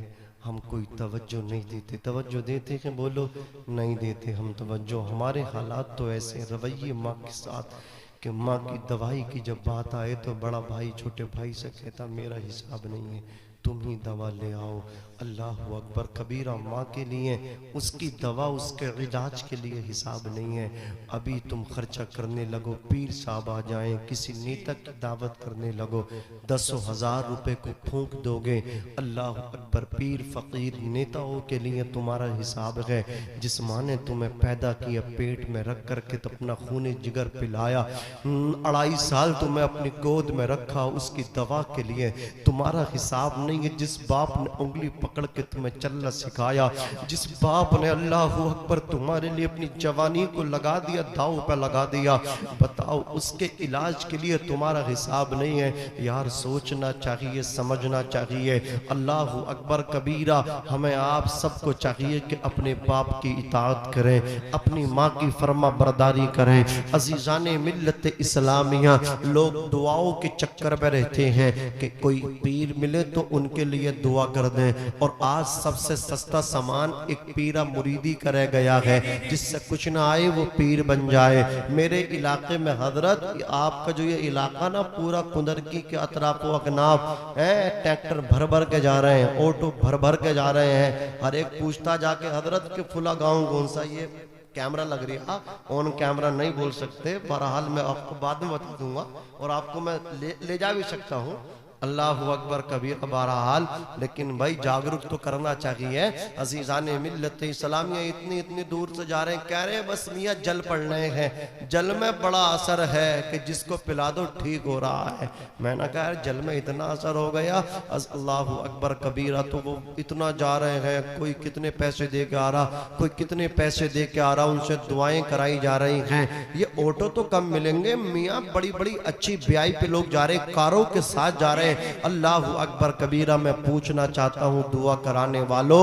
हम कोई तवज्जो नहीं देते। तवज्जो देते हैं बोलो, नहीं देते हम तवज्जो। हमारे हालात तो ऐसे रवैये माँ के साथ कि माँ की दवाई की जब बात आए तो बड़ा भाई छोटे भाई से कहता मेरा हिसाब नहीं है, तुम ही दवा ले आओ। अल्लाह अकबर कबीरा। माँ के लिए उसकी दवा, उसके इलाज के लिए हिसाब नहीं है। अभी तुम खर्चा करने लगो, पीर साहब आ जाएं, किसी नेता की दावत करने लगो, 10,000 रुपए को फूंक दोगे। अल्लाह अकबर। पीर फकीर नेताओं के लिए तुम्हारा हिसाब है। जिस माँ ने तुम्हें पैदा किया, पेट में रख करके तो अपना खून जिगर पिलाया, 2.5 साल तुम्हें अपनी गोद में रखा, उसकी दवा के लिए तुम्हारा हिसाब नहीं है। जिस बाप ने उंगली पकड़ के तुम्हें चलना सिखाया, जिस बाप ने अल्लाह अकबर तुम्हारे लिए अपनी जवानी को लगा दिया, दाव पे लगा दिया, बताओ उसके इलाज के लिए तुम्हारा हिसाब नहीं है। यार सोचना चाहिए, समझना चाहिए। अल्लाह अकबर कबीरा। हमें आप सबको चाहिए कि अपने बाप की इताअत करें, अपनी माँ की फरमा बरदारी करें। अजीजाने मिल्लत इस्लामिया, लोग दुआओं के चक्कर में रहते हैं कि कोई पीर मिले तो उनके लिए दुआ कर दें। और आज सबसे सस्ता सामान एक पीरा मुरीदी कर गया है, जिससे कुछ ना आए वो पीर बन जाए। मेरे इलाके में हजरत, आपका जो ये इलाका ना पूरा कुंदरकी के अतराफ अकनाफ है, ट्रैक्टर भर भर के जा रहे हैं, ऑटो भर भर के जा रहे हैं। हर एक पूछता जाके हजरत के फुला गाँव कौन सा, ये कैमरा लग रही है, ऑन कैमरा नहीं बोल सकते, बहरहाल मैं आपको बाद में बता दूंगा और आपको मैं ले जा भी सकता हूँ। अल्लाह अकबर कबीर। बहरहाल लेकिन भाई जागरूक तो करना चाहिए। अजीजाने मिल्लत इस्लामिया इतनी इतनी दूर से जा रहे हैं, कह रहे हैं बस मियाँ जल पढ़ने हैं, जल में बड़ा असर है कि जिसको पिला दो ठीक हो रहा है। मैंने कहा जल में इतना असर हो गया। अल्लाह अकबर कबीरा। तो वो इतना जा रहे हैं, कोई कितने पैसे दे के आ रहा, कोई कितने पैसे दे के आ रहा, उनसे दुआएं कराई जा रही हैं। ये ऑटो तो कम मिलेंगे, मियाँ बड़ी बड़ी अच्छी VIP लोग जा रहे, कारों के साथ जा रहे। अल्लाह अकबर कबीरा। मैं पूछना चाहता हूँ दुआ कराने वालों,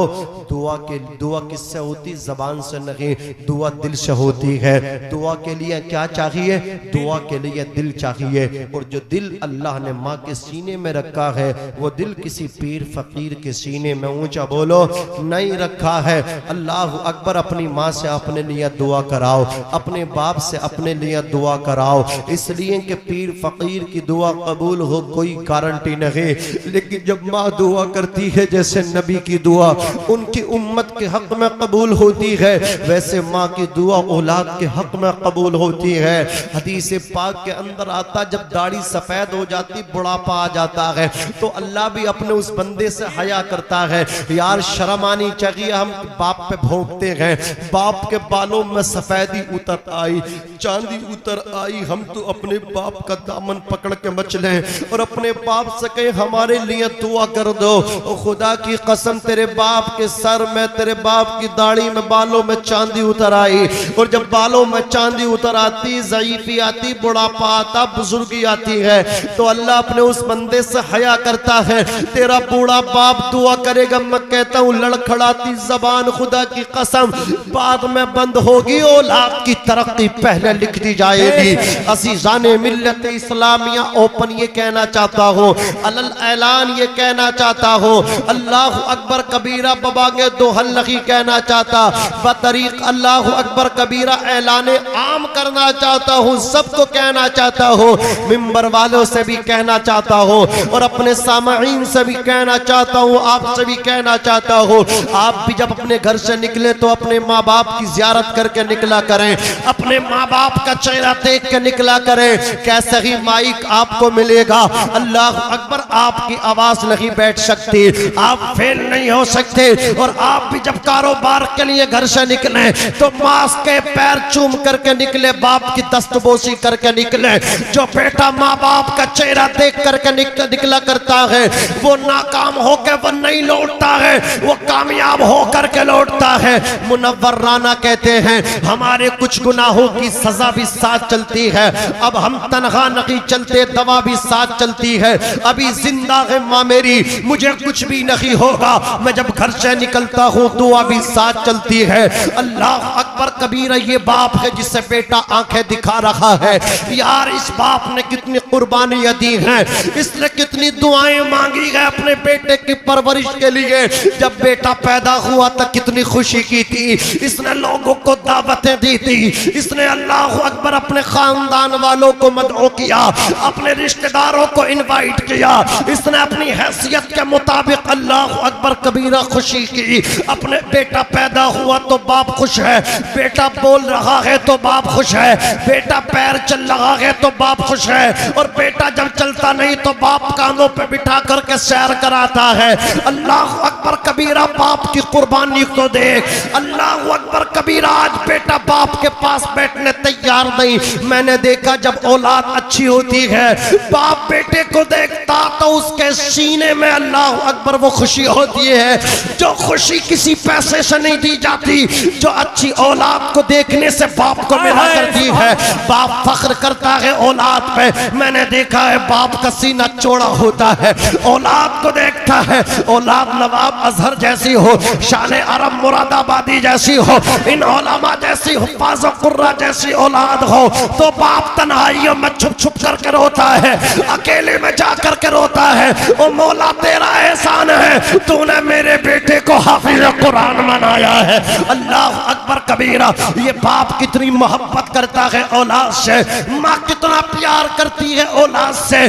दुआ किससे होती? जबान से नहीं, दुआ दिल से होती है। दुआ के लिए क्या चाहिए? दुआ के लिए दिल चाहिए। और जो दिल अल्लाह ने माँ के सीने में रखा है, वो दिल किसी पीर फकीर के सीने में, ऊंचा बोलो, नहीं रखा है। अल्लाह अकबर। अपनी माँ से अपने लिए दुआ कराओ, अपने बाप से अपने लिए दुआ कराओ, इसलिए कि पीर फकीर की दुआ कबूल हो कोई कारण नहीं। लेकिन जब माँ दुआ करती है, जैसे नबी की दुआ उनकी उम्मत के हक में कबूल होती है, वैसे माँ की दुआ औलाद के हक में कबूल होती है। हदीस पाक के अंदर आता, जब दाढ़ी सफेद हो जाती, बुढ़ापा आ जाता है, तो अल्लाह भी अपने उस बंदे से हया करता है। यार शर्म आनी चाहिए। हम बाप पे भोंकते हैं, बाप के बालों में सफेदी उतर आई, चांदी उतर आई, हम तो अपने बाप का दामन पकड़ के मचले और अपने बाप से कहे हमारे लिए दुआ कर दो। खुदा की कसम तेरे बाप के सर में तेरे मेरे बाप की दाढ़ी में बालों में चांदी उतर आई, और जब बालों में चांदी उतर आती, ज़ईफ़ी आती, बुढ़ापा आता, बुजुर्गी आती है, तो अल्लाह अपने उस बंदे से हया करता है। तेरा बूढ़ा बाप दुआ करेगा, मैं कहता हूँ लड़खड़ाती जबान खुदा की कसम बाद में बंद होगी, औलाद की तरक्की पहले लिख दी जाएगी। अज़ीज़ाने मिल्लत इस्लामिया ओपन ये कहना चाहता हूँ, अलल ऐलान ये कहना चाहता हूँ, अल्लाह अकबर कबीरा बबागे दोहल नहीं कहना चाहता, बतरीक अल्लाह अकबर कबीरा ऐलाने आम करना चाहता हूँ, सबको कहना चाहता हूँ, मिंबर वालों से भी कहना चाहता हूँ, और अपने सामईन से भी कहना चाहता हूँ, आपसे भी कहना चाहता हूँ, आप भी जब अपने घर से निकले तो अपने माँ बाप की ज़ियारत करके निकला करें, अपने माँ बाप का चेहरा देख के निकला करें। कैसे ही माइक आपको मिलेगा, अल्लाह अकबर, आपकी आवाज नहीं बैठ सकती, आप फेल नहीं हो सकते। और आप भी जब कारोबार के लिए घर से निकले तो मास्क के पैर चूम करके निकले, बाप की दस्तबोसी करके निकले। जो बेटा माँ बाप का चेहरा देख करके निकला करता है, वो नाकाम होकर वो नहीं लौटता है, वो कामयाब होकर के लौटता है। मुनव्वर राना कहते हैं, हमारे कुछ गुनाहों की सजा भी साथ चलती है, अब हम तनहा नहीं चलते, दवा भी साथ चलती है। अभी जिंदा है माँ मेरी, मुझे कुछ भी नहीं होगा, मैं जब घर से निकलता हूँ दुआ भी साथ चलती है। अल्लाह अकबर कबीरा ये बाप है जिससे बेटा आंखें दिखा रहा है। यार इस बाप ने कितनी कुर्बानियां दी हैं, इसने कितनी दुआएं मांगी है अपने बेटे की परवरिश के लिए। जब बेटा पैदा हुआ तो कितनी खुशी की थी, इसने लोगों को दावतें दी थी, इसने अल्लाह अकबर अपने खानदान वालों को मदऊ किया, अपने रिश्तेदारों को इनवाइट किया, इसने अपनी हैसियत के मुताबिक अल्लाह अकबर कबीरा खुशी की। अपने बेटा पैदा हुआ तो बाप खुश है, बेटा बोल रहा है तो बाप खुश है, बेटा पैर चल रहा है तो बाप खुश है, और बेटा जब चलता नहीं तो बाप कानों पे बिठा करके सैर कराता है। अल्लाह अकबर कबीरा, बाप की कुर्बानी को देख। अल्लाह अकबर कबीरा, आज बेटा बाप के पास बैठने तैयार नहीं। मैंने देखा जब औलाद अच्छी होती है, बाप बेटे को देखता तो उसके सीने में अल्लाह अकबर वो खुशी होती है जो खुशी किसी पैसे से नहीं दी जाती, जो अच्छी औलाद को देखने से बाप को मिला करती है। बाप फख्र करता है औलाद पे। मैंने देखा है बाप का सीना चौड़ा होता है, औलाद को देखता है, औलाद नवाब अजहर जैसी हो, शान अरब मुरादाबादी जैसी हो, इन औलमा जैसी, हुफ्फाज़ कुर्रा जैसी औलाद हो, तो बाप तन्हाइयों में छुप छुप करके रोता है, अकेले में जा करके रोता है। ओ मौला तेरा एहसान है, तूने मेरे बेटे को हाफिज कुरान बनाया है। अल्लाह अकबर कबीरा, ये बाप कितनी मोहब्बत करता है औलाद से, माँ कितना प्यार करती है औलाद से।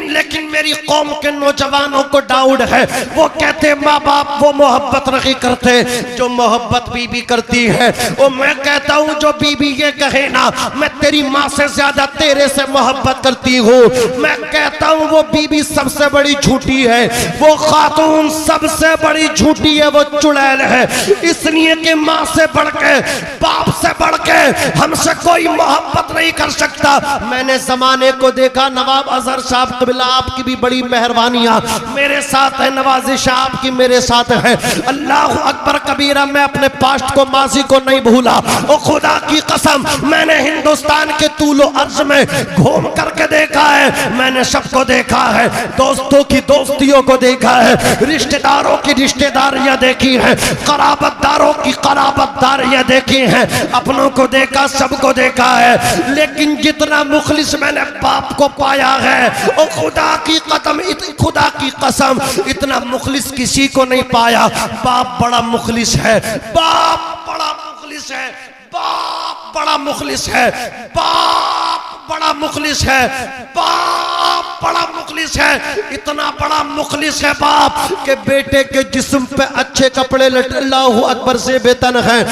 लेकिन मेरी कौम के नौजवानों को डाउट है, वो कहते माँ बाप वो मोहब्बत नहीं करते जो मोहब्बत बीबी करती है। और मैं कहता हूँ जो बीबी ये कहे ना मैं तेरी माँ से ज्यादा तेरे से मोहब्बत करती हूँ, मैं कहता हूँ वो बीबी सबसे बड़ी झूठी है, वो खातून सबसे बड़ी झूठी है, वो चुड़ैल है। इसलिए कि माँ से बढ़ के, बाप से बढ़ के हमसे कोई मोहब्बत नहीं कर सकता। मैंने जमाने को देखा, नवाब अजहर साहब कबिला आपकी भी बड़ी मेहरबानियां मेरे साथ है, नवाजिश आपकी मेरे साथ है। अल्लाह अकबर कबीरा, मैं अपने पास्ट को, माजी को नहीं भूला। ओ खुदा की कसम, मैंने हिंदुस्तान के तूलो अर्ज में घूम करके देखा है, मैंने सबको देखा है, दोस्तों की दोस्तियों को देखा है, रिश्तेदारों की रिश्तेदारियां देखी है, कराबतदारों की कराबतदारियां देखी हैं, अपनों को देखा, सबको देखा है। लेकिन जितना मुखलिस मैंने बाप को पाया है, ओ खुदा की कसम इतना मुखलिस किसी को नहीं पाया। बाप बड़ा मुखलिस है, बाप बड़ा मुखलिस है, बाप बड़ा मुखलिस है, बाप बड़ा मुखलिस है, बाप बड़ा मुखलिस है। इतना बड़ा मुखलिस है बाप के बेटे के जिस्म पे अच्छे कपड़े लट, अल्लाहु अकबर से बेतन है,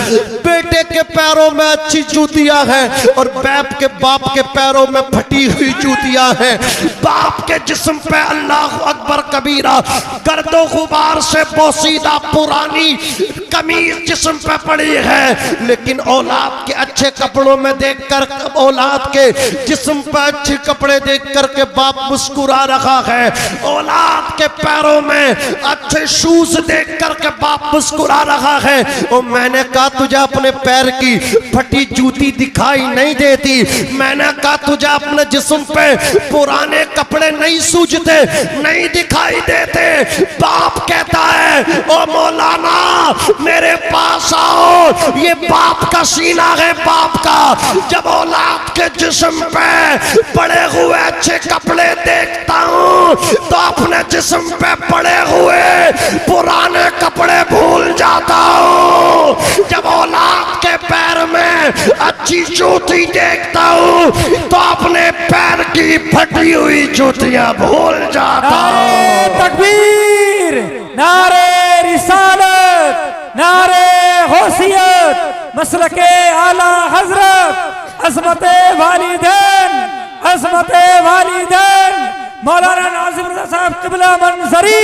बेटे के पैरों में अच्छी जूतियां हैं और बाप के पैरों में फटी हुई जूतियां हैं। बाप के जिस्म पे अल्लाहु अकबर कबीरा गर्दो गुबार से पोसीदा पुरानी कमीज जिस्म पे पड़ी है, लेकिन औलाद के अच्छे कपड़ों में देखकर, औलाद के जिस्म पर अच्छे कपड़े देख करके बाप मुस्कुरा रहा है, औलाद के पैरों में अच्छे शूज देख करके बाप मुस्कुरा रहा है। और मैंने कहा तुझे अपने पैर की फटी जूती दिखाई नहीं देती, मैंने कहा तुझे अपने जिस्म पे पुराने कपड़े नहीं सूझते, नहीं दिखाई देते। बाप कहता है ओ मौलाना मेरे पास आओ, ये बाप का सीना है, बाप का। जब औलाद के जिस्म पे पड़े हुए अच्छे कपड़े देखता हूँ तो अपने जिस्म पे पड़े हुए पुराने कपड़े भूल जाता हूँ। जब औलाद के पैर में अच्छी जूती देखता हूँ तो अपने पैर की फटी हुई जूतियां भूल जाता हूँ। तकबीर, नारे रिसालत, नारे गौसियत, मसलके आला हजरत, अज़मते वालिदैन, अज़मते वालिदैन, मौलाना नाज़िम रज़ा साहब क़िबला मंज़री।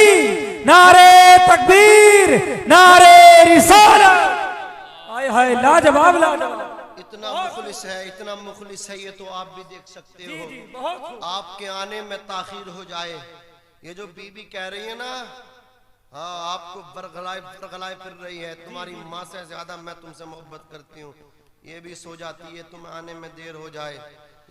नारे तकबीर, नारे रिसालत। हाय हाय, लाजवाब लाजवाब। इतना मुखलिस है, इतना मुखलिस है, ये तो आप भी देख सकते हो। आपके आने में ताखीर हो जाए, ये जो बीबी कह रही है ना, हाँ आपको बरगलाए फिर रही है, तुम्हारी माँ से ज्यादा मैं तुमसे मोहब्बत करती हूँ, ये भी सो जाती है तुम आने में देर हो जाए,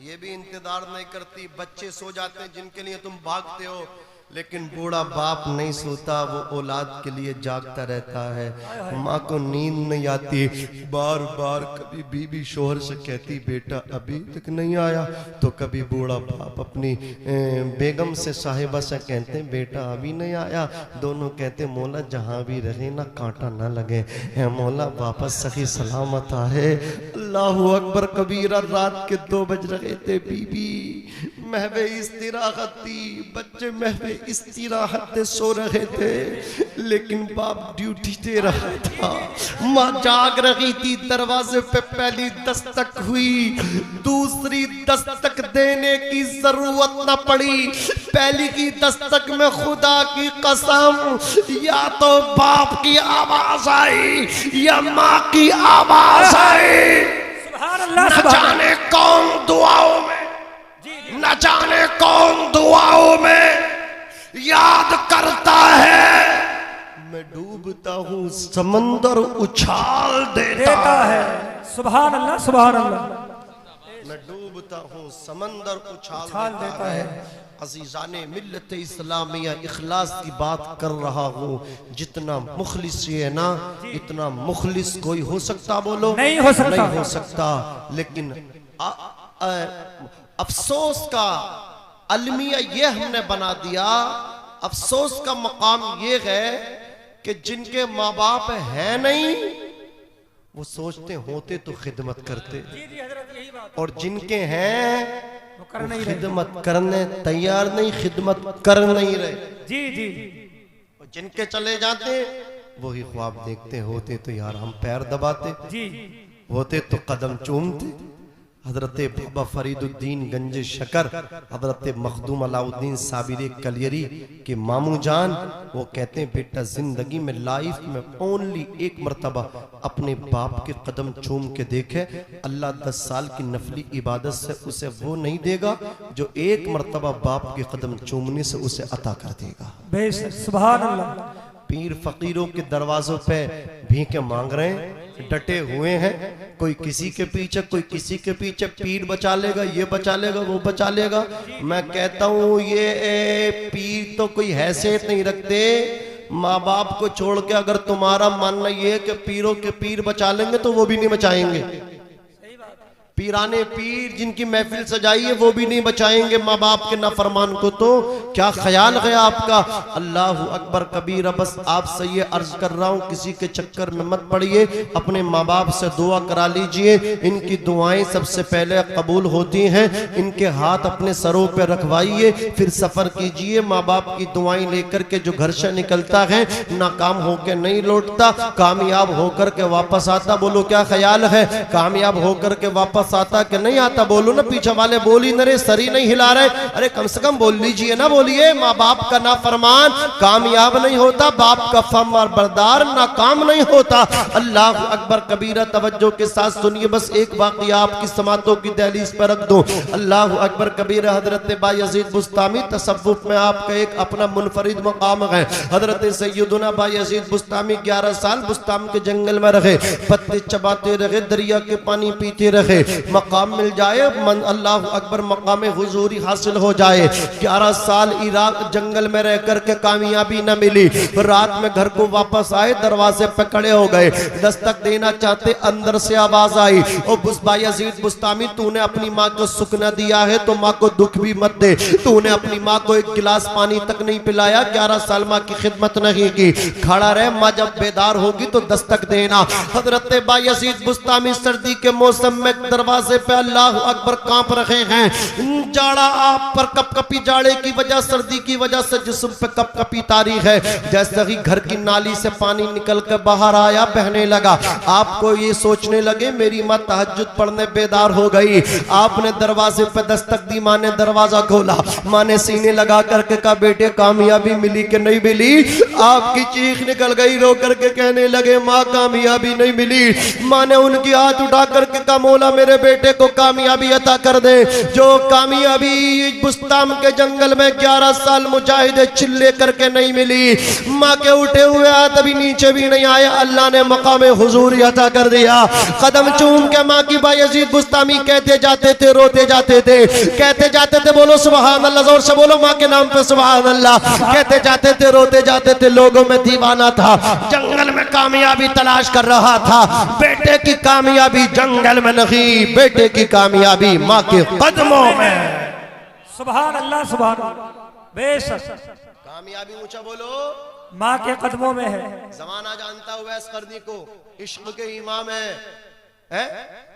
ये भी इंतजार नहीं करती। बच्चे सो जाते हैं जिनके लिए तुम भागते हो, लेकिन बूढ़ा बाप नहीं सोता, वो औलाद के लिए जागता रहता है। माँ को नींद नहीं आती, बार बार कभी बीबी शोहर से कहती बेटा अभी तक नहीं आया, तो कभी बूढ़ा बाप अपनी बेगम से साहिबा से कहते हैं बेटा अभी नहीं आया। दोनों कहते मौला जहाँ भी रहे ना कांटा ना लगे, मौला वापस सही सलामत आए। अल्लाहु अकबर कबीरा। रात के 2 बज रहे थे, बीबी महवे इस्तिराहत थी, बच्चे महवे इस्तिराहत से सो रहे थे, लेकिन बाप ड्यूटी दे रहा था। माँ जाग रही थी, दरवाजे पे पहली दस्तक हुई, दूसरी दस्तक देने की जरूरत न पड़ी। पहली की दस्तक में खुदा की कसम या तो बाप की आवाज आई या माँ की आवाज आई। न जाने कौन दुआओं में, न जाने कौन दुआओं में याद करता है। मैं डूबता हूँ समंदर उछाल देता है। सुभान अल्लाह, सुभान अल्लाह। मैं डूबता हूँ समंदर उछाल देता है। अजीजाने मिल्लत इस्लामिया इखलास की बात कर रहा हूँ। जितना मुखलिस है ना, इतना मुखलिस कोई हो सकता? बोलो नहीं हो सकता, नहीं हो सकता। लेकिन अफसोस का अलमिया ये हमने बना दिया, अफसोस का मकाम ये है कि जिनके माँ बाप हैं नहीं, वो सोचते होते तो खिदमत करते, और जिनके हैं वो खिदमत करने तैयार नहीं, खिदमत कर नहीं रहे। जी जी। और जिनके चले जाते वही ख्वाब देखते होते तो यार हम पैर दबाते, जी होते तो कदम चूमते। हजरत बाबा फरीदुद्दीन गंजे शकर, हजरत मखदूम अलाउद्दीन साबिर कलियरी के मामू जान, वो कहते हैं बेटा जिंदगी में लाइफ में ओनली एक मरतबा अपने बाप के कदम चूम के देखे, अल्लाह 10 साल की नफली इबादत से उसे वो नहीं देगा जो एक मरतबा बाप के कदम चूमने से उसे अता कर देगा। बेशक, सुभान अल्लाह। पीर फकीरों के दरवाजों पे भीखे मांग रहे हैं, डटे हुए हैं, कोई किसी के पीछे, कोई किसी के पीछे। पीर बचा लेगा, ये बचा लेगा, वो बचा लेगा। मैं कहता हूँ ये पीर तो कोई हैसियत नहीं रखते। माँ बाप को छोड़ के अगर तुम्हारा मानना ये है कि पीरों के पीर बचा लेंगे तो वो भी नहीं बचाएंगे। पीराने पीर जिनकी महफिल सजाई है वो भी नहीं बचाएंगे माँ बाप के नाफरमान को। तो क्या ख्याल है आपका? अल्लाह अकबर कबीरा। बस आपसे ये अर्ज कर रहा हूँ, किसी के चक्कर में मत पड़िए, अपने माँ बाप से दुआ करा लीजिए। इनकी दुआएं सबसे पहले कबूल होती हैं। इनके हाथ अपने सरों पे रखवाइए, फिर सफर कीजिए। माँ बाप की दुआएं लेकर के जो घर से निकलता है नाकाम होकर नहीं लौटता, कामयाब होकर के वापस आता। बोलो क्या ख्याल है? कामयाब होकर के वापस वापस आता कि नहीं आता? बोलो ना, पीछे वाले बोली न रे, सरी नहीं हिला रहे। अरे कम से कम बोल लीजिए ना, बोलिए। माँ बाप का ना फरमान कामयाब नहीं होता, बाप का फरमान बरदार नाकाम नहीं होता। अल्लाह अकबर कबीरा। तवज्जो के साथ सुनिए, बस एक वाक़या आपकी समातों की दहलीज पर रख दो। अल्लाह अकबर कबीरा। हजरत बायजीद बुस्तामी तसव्वुफ में आपका एक अपना मुनफरिद मकाम है। हजरत सैयदुना बायजीद बुस्तामी 11 साल बुस्ताम के जंगल में रहे, पत्ते चबाते रहे, दरिया के पानी पीते रहे। मकाम मिल जाए, अल्लाह अकबर मकाम हुजूरी हासिल हो जाए। 11 साल इराक जंगल में रह करके कामयाबी न मिली। रात में घर को वापस आए, दरवाजे पे खड़े हो गए, दस्तक देना चाहते, अंदर से आवाज आई, ओ बायजीद बुस्तामी, तूने अपनी माँ को सुख न दिया है तो माँ को दुख भी मत दे। तूने अपनी माँ को एक गिलास पानी तक नहीं पिलाया, 11 साल माँ की खिदमत नहीं की। खड़ा रहे, माँ जब बेदार होगी तो दस्तक देना। हजरत बायजीद बुस्तामी सर्दी के मौसम में दरवाजे पे अल्लाह अकबर कांप रहे हैं। जाड़ा आप पर कपकपी, जाड़े की वजह, सर्दी की वजह से जिस्म पे कपकपी तारी है। जैसे ही घर की नाली से पानी निकल कर बाहर आया, बहने लगा। आपको ये सोचने लगे मेरी माँ तहज्जुद पढ़ने बेदार हो गई। आपने दरवाजे पे दस्तक दी, माँ ने दरवाजा खोला। माँ ने सीने लगा करके कहा, बेटे कामयाबी मिली कि नहीं मिली? आपकी चीख निकल गई, रो करके कहने लगे, माँ कामयाबी नहीं मिली। माँ ने उनकी हाथ उठा करके कहा, मौला मेरे बेटे को कामयाबी अता कर दे, जो कामयाबी बुस्ताम के जंगल में 11 साल मुजाहिदे चिल्ले करके नहीं मिली। माँ के उठे हुए हाथ अभी नीचे भी नहीं आए, अल्लाह ने मकाम हुजूरी अता कर दिया। कदम चूम के माँ की बायजीद बुस्तामी कहते जाते थे, रोते जाते थे, कहते जाते थे, बोलो सुभान अल्लाह, जोर से बोलो माँ के नाम पे सुभान अल्लाह। कहते जाते थे, रोते जाते थे, लोगों में दीवाना था, जंगल में कामयाबी तलाश कर रहा था। बेटे की कामयाबी जंगल में नहीं, बेटे की कामयाबी माँ के कदमों में। सुभान अल्लाह, सुभान अल्लाह। बेशक कामयाबी ऊंचा बोलो, माँ के कदमों में है। जमाना जानता हुआ इस करनी को इश्क के इमाम है?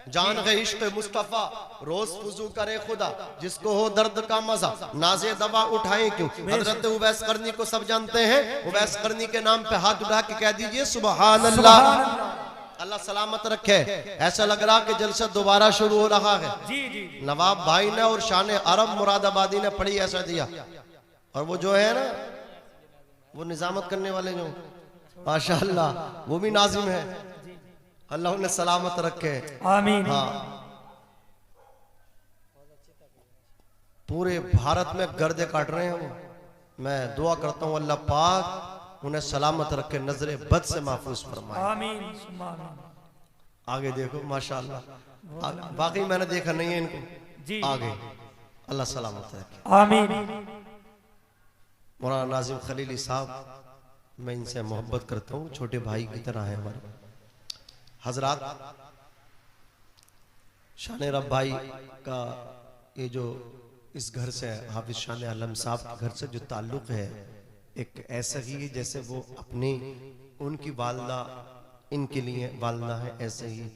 जान है इश्क मुस्तफा, रोज वुजू करे खुदा, जिसको हो दर्द का मजा, नाजे दवा उठाए क्यों। हजरत उवैस करनी को सब जानते हैं। उवैस करनी के नाम पे हाथ उठा के कह दीजिए सुभान अल्लाह। अल्लाह सलामत रखे। ऐसा लग रहा कि जलसा दोबारा शुरू हो रहा है। जी जी। नवाब भाई ने और शान अरब मुरादाबादी ने पढ़ी ऐसा दिया। और वो जो है ना, वो निजामत करने वाले जो माशाअल्लाह, वो भी नाजिम है। अल्लाह उन्हें सलामत रखे, आमीन। हाँ, पूरे भारत में गर्दे काट रहे हैं वो। मैं दुआ करता हूँ अल्लाह पाक उन्हें सलामत रखे, नजरे बद से महफूज फरमाए, आमीन। आगे देखो माशाअल्लाह, बाकी मैंने देखा नहीं है इनको जी। आगे अल्लाह सलामत रखे, आमीन। मौलाना नाजिम खलीली साहब, मैं इनसे मोहब्बत करता हूँ, छोटे भाई की तरह है हमारे। हजरात, शान रब भाई का ये जो इस घर से, हाफिज शान आलम साहब के घर से जो ताल्लुक है, एक ऐसा ही है जैसे वो अपनी, उनकी वालदा इनके लिए वालदा है, ऐसे ही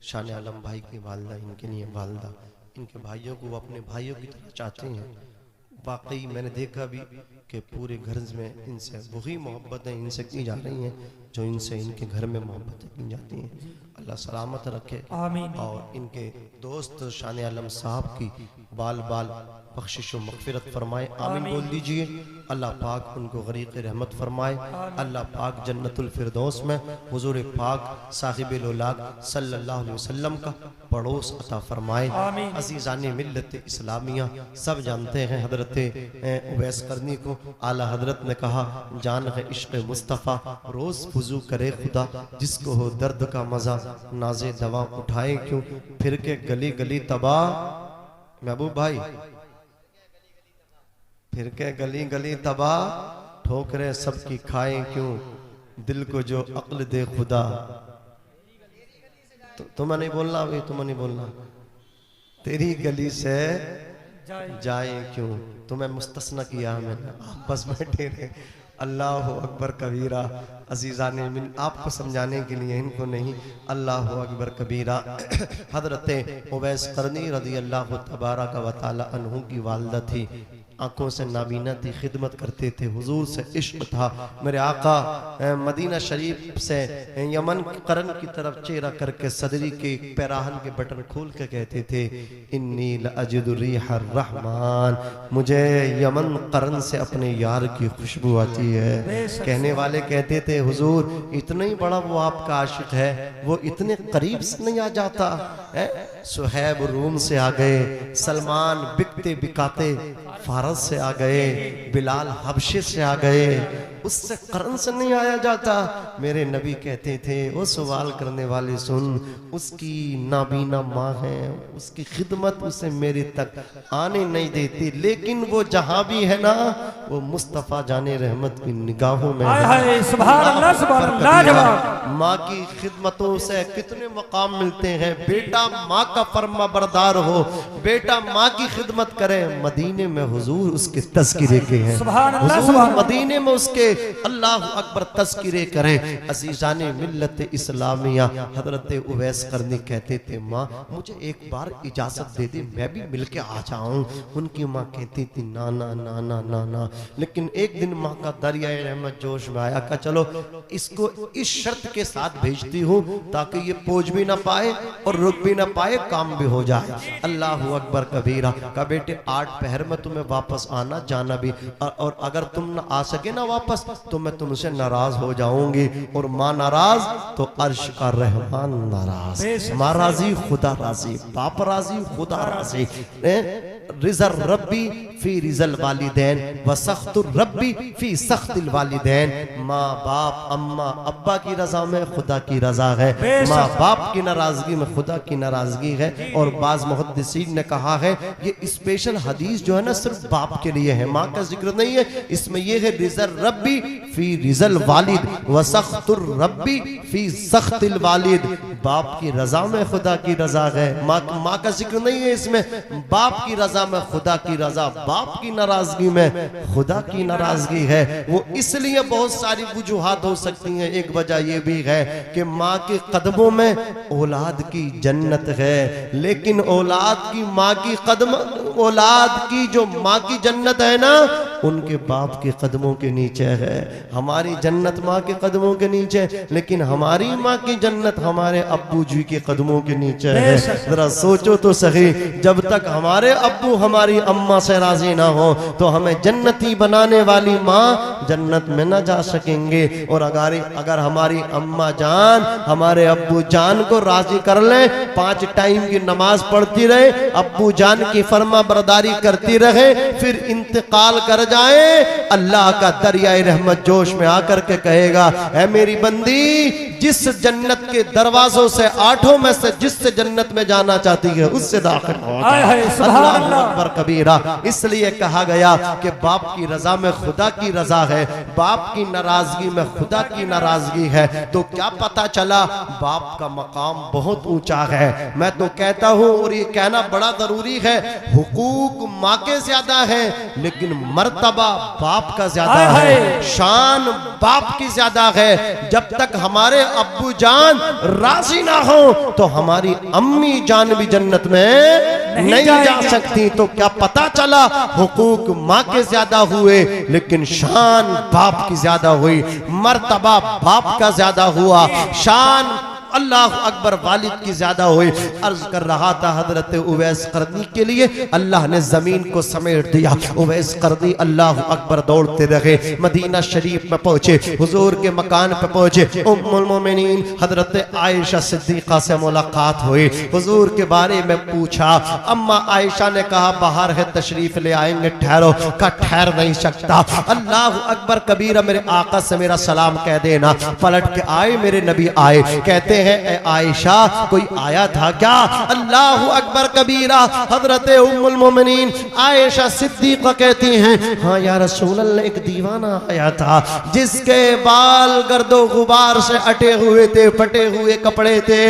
शान आलम भाई की वालदा इनके लिए वालदा, इनके भाइयों को वो अपने भाइयों की तरह चाहते हैं। वाकई मैंने देखा भी कि पूरे घर में इनसे वही मोहब्बतें इनसे की जा रही हैं जो इनसे इनके घर में मोहब्बतें की जाती हैं। अल्लाह सलामत रखे, आमीन। और इनके दोस्त शान आलम साहब की बाल बाल बख्शिश व मग़फ़िरत फरमाए, आमीन बोल दीजिए। अल्लाह पाक उनको गरीक़ रहमत फरमाए, अल्लाह पाक जन्नतुल फिरदौस में हुज़ूर पाक साहिबुल औलाद सल्लल्लाहु अलैहि वसल्लम का पड़ोस अता फरमाए। अज़ीज़ाने मिल्लत इस्लामिया सब जानते हैं हज़रत उवैस करनी को आला हज़रत ने कहा, जान है इश्क़ मुस्तफ़ा, रोज़ वुज़ू करे खुदा, जिसको हो दर्द का मज़ा, नाज़े दवा उठाए क्यों, फिर के गली गली तबाह। महबूब भाई, फिर के गली गली तबाह, ठोकरे सबकी खाए क्यों, दिल को जो अक्ल दे खुदा। तुम्हें नहीं बोलना, अभी तुम्हें नहीं बोलना, तेरी गली से जाए क्यों, तुम्हें मुस्तस्ना किया मैंने, आप बस बैठे रहे। अल्लाह अकबर कबीरा, अजीज़ान मिन, आपको समझाने के लिए, इनको नहीं। अल्लाह अकबर कबीरा। हजरत उवैस करनी रज़ी अल्लाह तबारक व तआला अन्हु की वालदा थी, आंखों से नाबीना थी, खिदमत करते थे, हुजूर से इश्क था। मेरे आका मदीना शरीफ से यमन करन की तरफ चेहरा करके सदरी के पैराहन के बटन खोल के कहते थे, इन्नी लअजिदु रिहर रहमान, मुझे यमन करन से अपने यार की खुशबू आती है। कहने वाले कहते थे, हुजूर इतना ही बड़ा वो आपका आशिक है, वो इतने करीब से नहीं आ जाता है? सुहैब रूम से आ गए, सलमान बिकते बिकाते फारस से आ गए, बिलाल हबशे से आ गए, उससे करन से नहीं आया जाता। मेरे नबी कहते थे, वो सवाल करने वाले सुन, उसकी नाबीना माँ है, उसकी खिदमत उसे मेरे तक आने नहीं देती, लेकिन वो जहां भी है ना, वो मुस्तफ़ा जाने रहमत की निगाहों में है। सुभान अल्लाह, सुभान अल्लाह। माँ की खिदमतों से कितने मकाम मिलते हैं। बेटा माँ का फर्मा बरदार हो, बेटा माँ की खिदमत करे। मदीने में हुजूर उसके तज़किरे के हैं, हुजूर मदीने में उसके अल्लाह अकबर तज़किरे करें। अज़ीज़ाने मिल्लत इस्लामिया हजरत उवैस करनी कहते थे, माँ मुझे एक बार इजाजत दे दे, मैं भी मिल के आ जाऊं। उनकी माँ कहती थी, ना ना ना ना ना ना। लेकिन एक दिन माँ का दरियाए रहमत जोश में आया, कहा चलो इसको इस शर्त के साथ भेजती हूँ ताकि ये पहुंच भी ना पाए और रुक भी ना पाए, काम भी हो जाए। अल्लाह अकबर कबीरा। का बेटे 8 पहर में तुम्हें वापस आना जाना भी, और अगर तुम ना आ सके ना वापस तो मैं तुमसे नाराज हो जाऊंगी, और माँ नाराज तो अर्श का रहमान नाराज। माँ राजी खुदा राजी, बाप राजी खुदा राजी। रिज़ल रब्बी फी रिज़ल वालिदैन व सख्तुर रब्बी फी सख्तिल वालिदैन। माँ बाप अम्मा अब्बा की रजा में खुदा की रजा है, माँ बाप की नाराजगी में खुदा की नाराजगी है। और बाज़ मुहद्दिसीन ने कहा है ये स्पेशल हदीस जो है ना सिर्फ बाप के लिए है, माँ का जिक्र नहीं है। इसमें यह है रिज़ल रब्बी फी रिज़ल वालिद व सख्तुर रब्बी फी सख्तिल वालिद। बाप की रजा में खुदा की रजा है, माँ का जिक्र नहीं है इसमें। बाप की रजा में खुदा की रजा, बाप की नाराजगी में खुदा की नाराजगी है। वो इसलिए बहुत सारी वजूहात हो सकती हैं। एक वजह यह भी है कि माँ के कदमों में औलाद की जन्नत है, लेकिन औलाद की माँ की कदम, औलाद की जो माँ की जन्नत है ना, उनके बाप के कदमों के नीचे है। हमारी जन्नत माँ के कदमों के नीचे, लेकिन हमारी माँ की जन्नत हमारे अब्बू जी के कदमों के नीचे है। जरा सोचो तो सही, जब तक हमारे अब्बू हमारी अम्मा से राजी ना हो तो हमें जन्नती बनाने वाली माँ जन्नत में ना जा सकेंगे। और अगर हमारी अम्मा जान हमारे अब्बू जान को राजी कर ले, 5 टाइम की नमाज पढ़ती रहे, अब्बू जान की फर्मा बरदारी करती रहे, फिर इंतकाल कर जाए, अल्लाह का दरियाए रहमत जोश में आकर के कहेगा, ऐ मेरी बंदी, जिस जन्नत के दरवाजों से 8 में से जिससे जन्नत में जाना चाहती है उससे दाखिल हो। अल्लाह अकबर कबीरा। इसलिए कहा गया कि बाप की रजा में खुदा की रजा है, बाप की नाराजगी में खुदा की नाराजगी है। तो क्या पता चला, बाप का मकाम बहुत ऊंचा है। मैं तो कहता हूं, और ये कहना बड़ा जरूरी है, हुकूक माँ के ज्यादा है, लेकिन मर्तबा बाप का ज्यादा है, शान बाप की ज्यादा है। जब तक हमारे अब्बू जान राजी ना हो तो हमारी अम्मी जान भी जन्नत में नहीं जा सकती। तो क्या पता चला, हुकूक माँ के ज्यादा हुए लेकिन शान बाप की ज्यादा हुई, मर्तबा बाप का ज्यादा हुआ, शान अल्लाह अकबर वालिद की ज्यादा हुई। अर्ज कर रहा था हजरत उवैस करनी के लिए अल्लाह ने जमीन को समेट दिया। उवैस करनी अल्लाह अकबर दौड़ते रहे, मदीना शरीफ में पहुंचे, हुजूर के मकान पे पहुंचे। उम्मुल मोमिनीन हजरत आयशा सिद्दीका से मुलाकात हुई, हुजूर के बारे में पूछा। अम्मा आयशा ने कहा बाहर है, तशरीफ ले आएंगे, ठहरो। का ठहर नहीं सकता। अल्लाह अकबर कबीरा, मेरे आका से मेरा सलाम कह देना। पलट के आए, मेरे नबी आए, कहते हैं ए आयशा कोई आया था क्या? अल्लाह अकबर कबीरा। हजरत उम्मुल मोमिनीन आयशा सिद्दीक़ा कहती हैं हाँ या रसूल अल्लाह, एक दीवाना आया था जिसके बाल गर्दो गुबार से अटे हुए थे, फटे हुए कपड़े थे।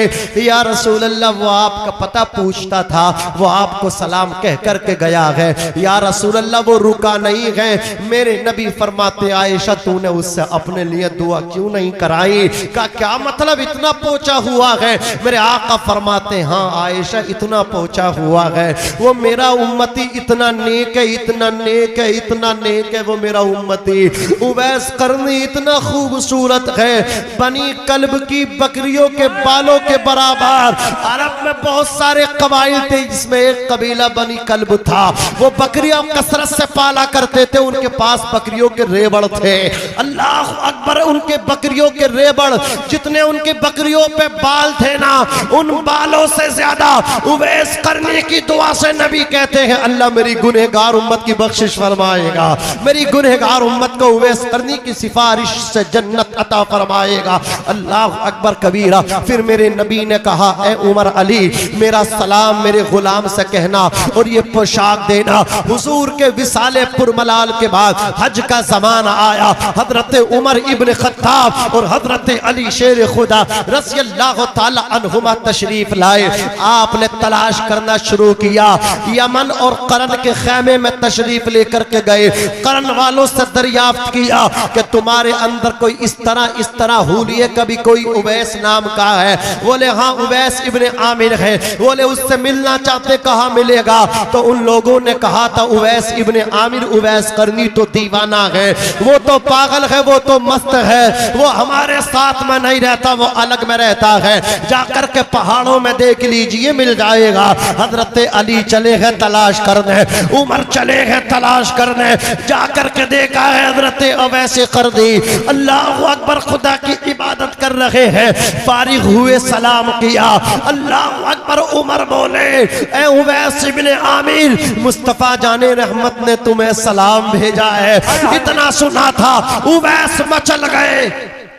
या रसूल अल्लाह, वो आपका पता पूछता था, वो आपको सलाम कह करके गया है। या रसूल अल्लाह, वो रुका नहीं है। मेरे नबी फरमाते आयशा तूने उससे अपने लिए दुआ क्यों नहीं कराई? का क्या मतलब इतना पहुंचा हुआ है? मेरे आका फरमाते हाँ आयशा इतना पहुंचा हुआ है, वो मेरा उम्मती इतना नेक है, इतना नेक है, इतना नेक है वो मेरा उम्मती। उवैस करनी इतना खूबसूरत है, बनी कल्ब की बकरियों के बालों के बराबर। अरब में बहुत सारे कबाइल थे, जिसमें एक कबीला बनी कल्ब था। वो बकरियां कसरत से पाला करते थे, उनके पास बकरियों के रेबड़ थे। अल्लाह अकबर, उनके बकरियों के रेबड़ जितने उनके बकरियों पे बाल थे ना, उन बालों से ज्यादा उवैस करने की दुआ से नबी कहते हैं अल्लाह मेरी गुनहगार उम्मत की बख्शिश फरमाएगा, मेरी गुनहगार उम्मत को उवैस करने की सिफारिश से जन्नत अता फरमाएगा। अल्लाह अकबर कबीरा। फिर मेरे नबी ने कहा ए उमर अली, मेरा सलाम मेरे गुलाम से कहना और ये पोशाक देना। हुजूर के विसाले पुरमलाल के बाद हज का जमाना आया। हजरत उमर इब्न खत्ताब और हजरत अली शेर खुदा रज़ियल्लाहु ताला अन्हुमा तशरीफ लाए। आपने तलाश करना शुरू किया। यमन और करन के खेमे में तशरीफ लेकर के गए। करन वालों से दरियाफ्त किया कि तुम्हारे अंदर कोई इस तरह हुलिये कभी कोई उवैस नाम का है? बोले हाँ उवैस इब्ने आमिर है। बोले उससे मिलना चाहते, कहाँ मिलेगा? तो उन लोगों ने कहा था उवैस इब्ने आमिर उवैस करनी तो दीवाना है, वो तो पागल है, वो तो मस्त है, वो हमारे साथ में नहीं रहता, वो अलग में रहता है। जाकर के पहाड़ों में देख लीजिए मिल जाएगा। हजरत अली चले हैं तलाश करने, उमर चले हैं तलाश करने। जाकर के देखा है हजरत उवैस कर दी। अल्लाह अकबर, खुदा की इबादत कर रहे हैं। फारिग हुए सलाम किया। अल्लाह अकबर। उमर बोले ए उवैस इब्ने आमिर, मुस्तफा जाने रहमत ने तुम्हें सलाम भेजा है। इतना सुना था उवैस मचल गए,